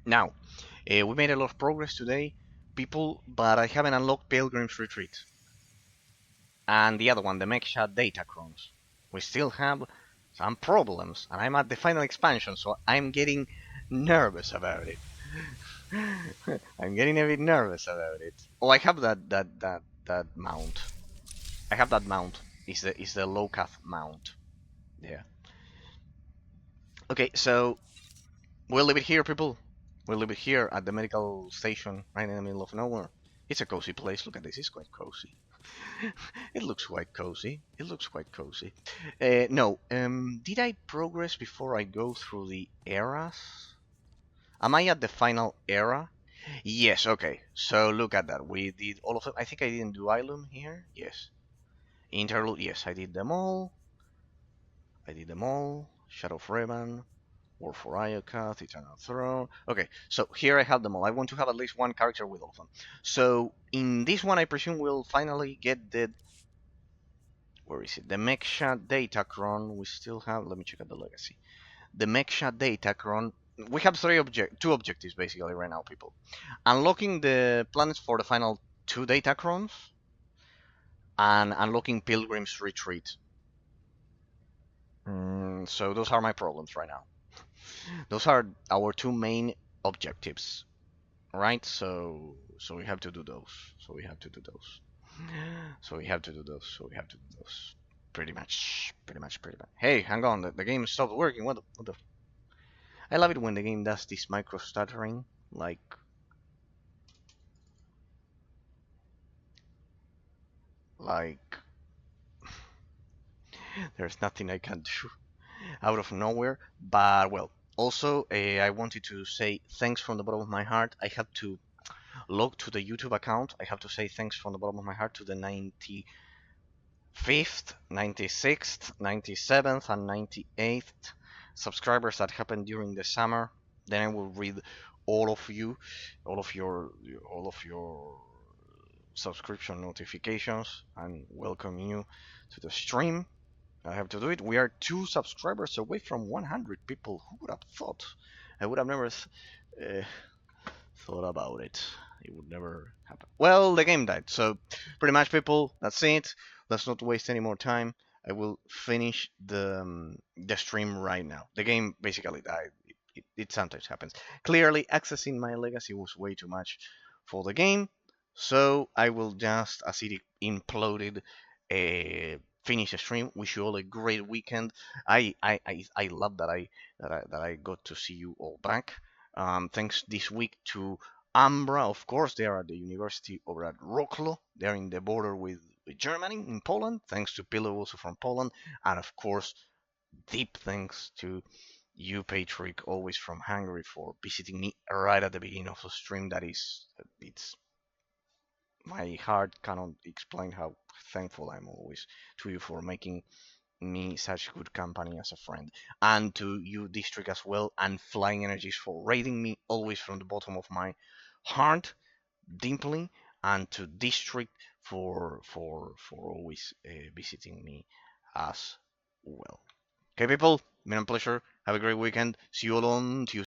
Now, we made a lot of progress today, people, but I haven't unlocked Pilgrim's Retreat. And the other one, the Mecha Datacrons. We still have some problems, and I'm at the final expansion, so I'm getting nervous about it. I'm getting a bit nervous about it. Oh, I have that mount. I have that mount. It's the low-cath mount. Yeah. Okay, so we'll leave it here, people. We'll leave it here at the medical station, right in the middle of nowhere. It's a cozy place. Look at this. It's quite cozy. It looks quite cozy. It looks quite cozy. No. Did I progress before I go through the eras? Am I at the final era? Yes. Okay. So look at that. We did all of them. I think I didn't do Ilum here. Yes. Interlude. Yes, I did them all. Shadow of Revan. War for Iokath, Eternal Throne. Okay, so here I have them all. I want to have at least one character with all of them. So in this one, I presume we'll finally get the... Where is it? The Mecha Datacron. We still have... Let me check out the legacy. The Mecha Datacron. We have two objectives basically right now, people. Unlocking the planets for the final 2 Datacrons. And unlocking Pilgrim's Retreat. So those are my problems right now. Those are our two main objectives, right? So we have to do those. So we have to do those. So we have to do those. So we have to do those. Pretty much. Hey, hang on. The game stopped working. What the? I love it when the game does this micro stuttering. Like. There's nothing I can do out of nowhere. But well, also I wanted to say thanks from the bottom of my heart. I have to log to the YouTube account. I have to say thanks from the bottom of my heart to the 95th, 96th, 97th, and 98th subscribers that happened during the summer. Then I will read all of you, all of your subscription notifications, and welcome you to the stream. I have to do it. We are 2 subscribers away from 100 people. Who would have thought? I would have never thought about it. It would never happen. Well, the game died. So pretty much, people, that's it. Let's not waste any more time. I will finish the stream right now. The game basically died. It sometimes happens. Clearly, accessing my legacy was way too much for the game. So I will just, as it imploded, finish the stream. Wish you all a great weekend. I love that I got to see you all back. Thanks this week to Ambra, of course. They are at the university over at Wrocław. They're in the border with Germany, in Poland. Thanks to Pillow, also from Poland. And of course, deep thanks to you, Patrick, always from Hungary, for visiting me right at the beginning of the stream. It's my heart cannot explain how thankful I'm always to you for making me such good company as a friend, and to you, District, as well, and Flying Energies for raiding me always from the bottom of my heart deeply, and to District for always visiting me as well. Okay, people, been a pleasure. Have a great weekend. See you all on Tuesday.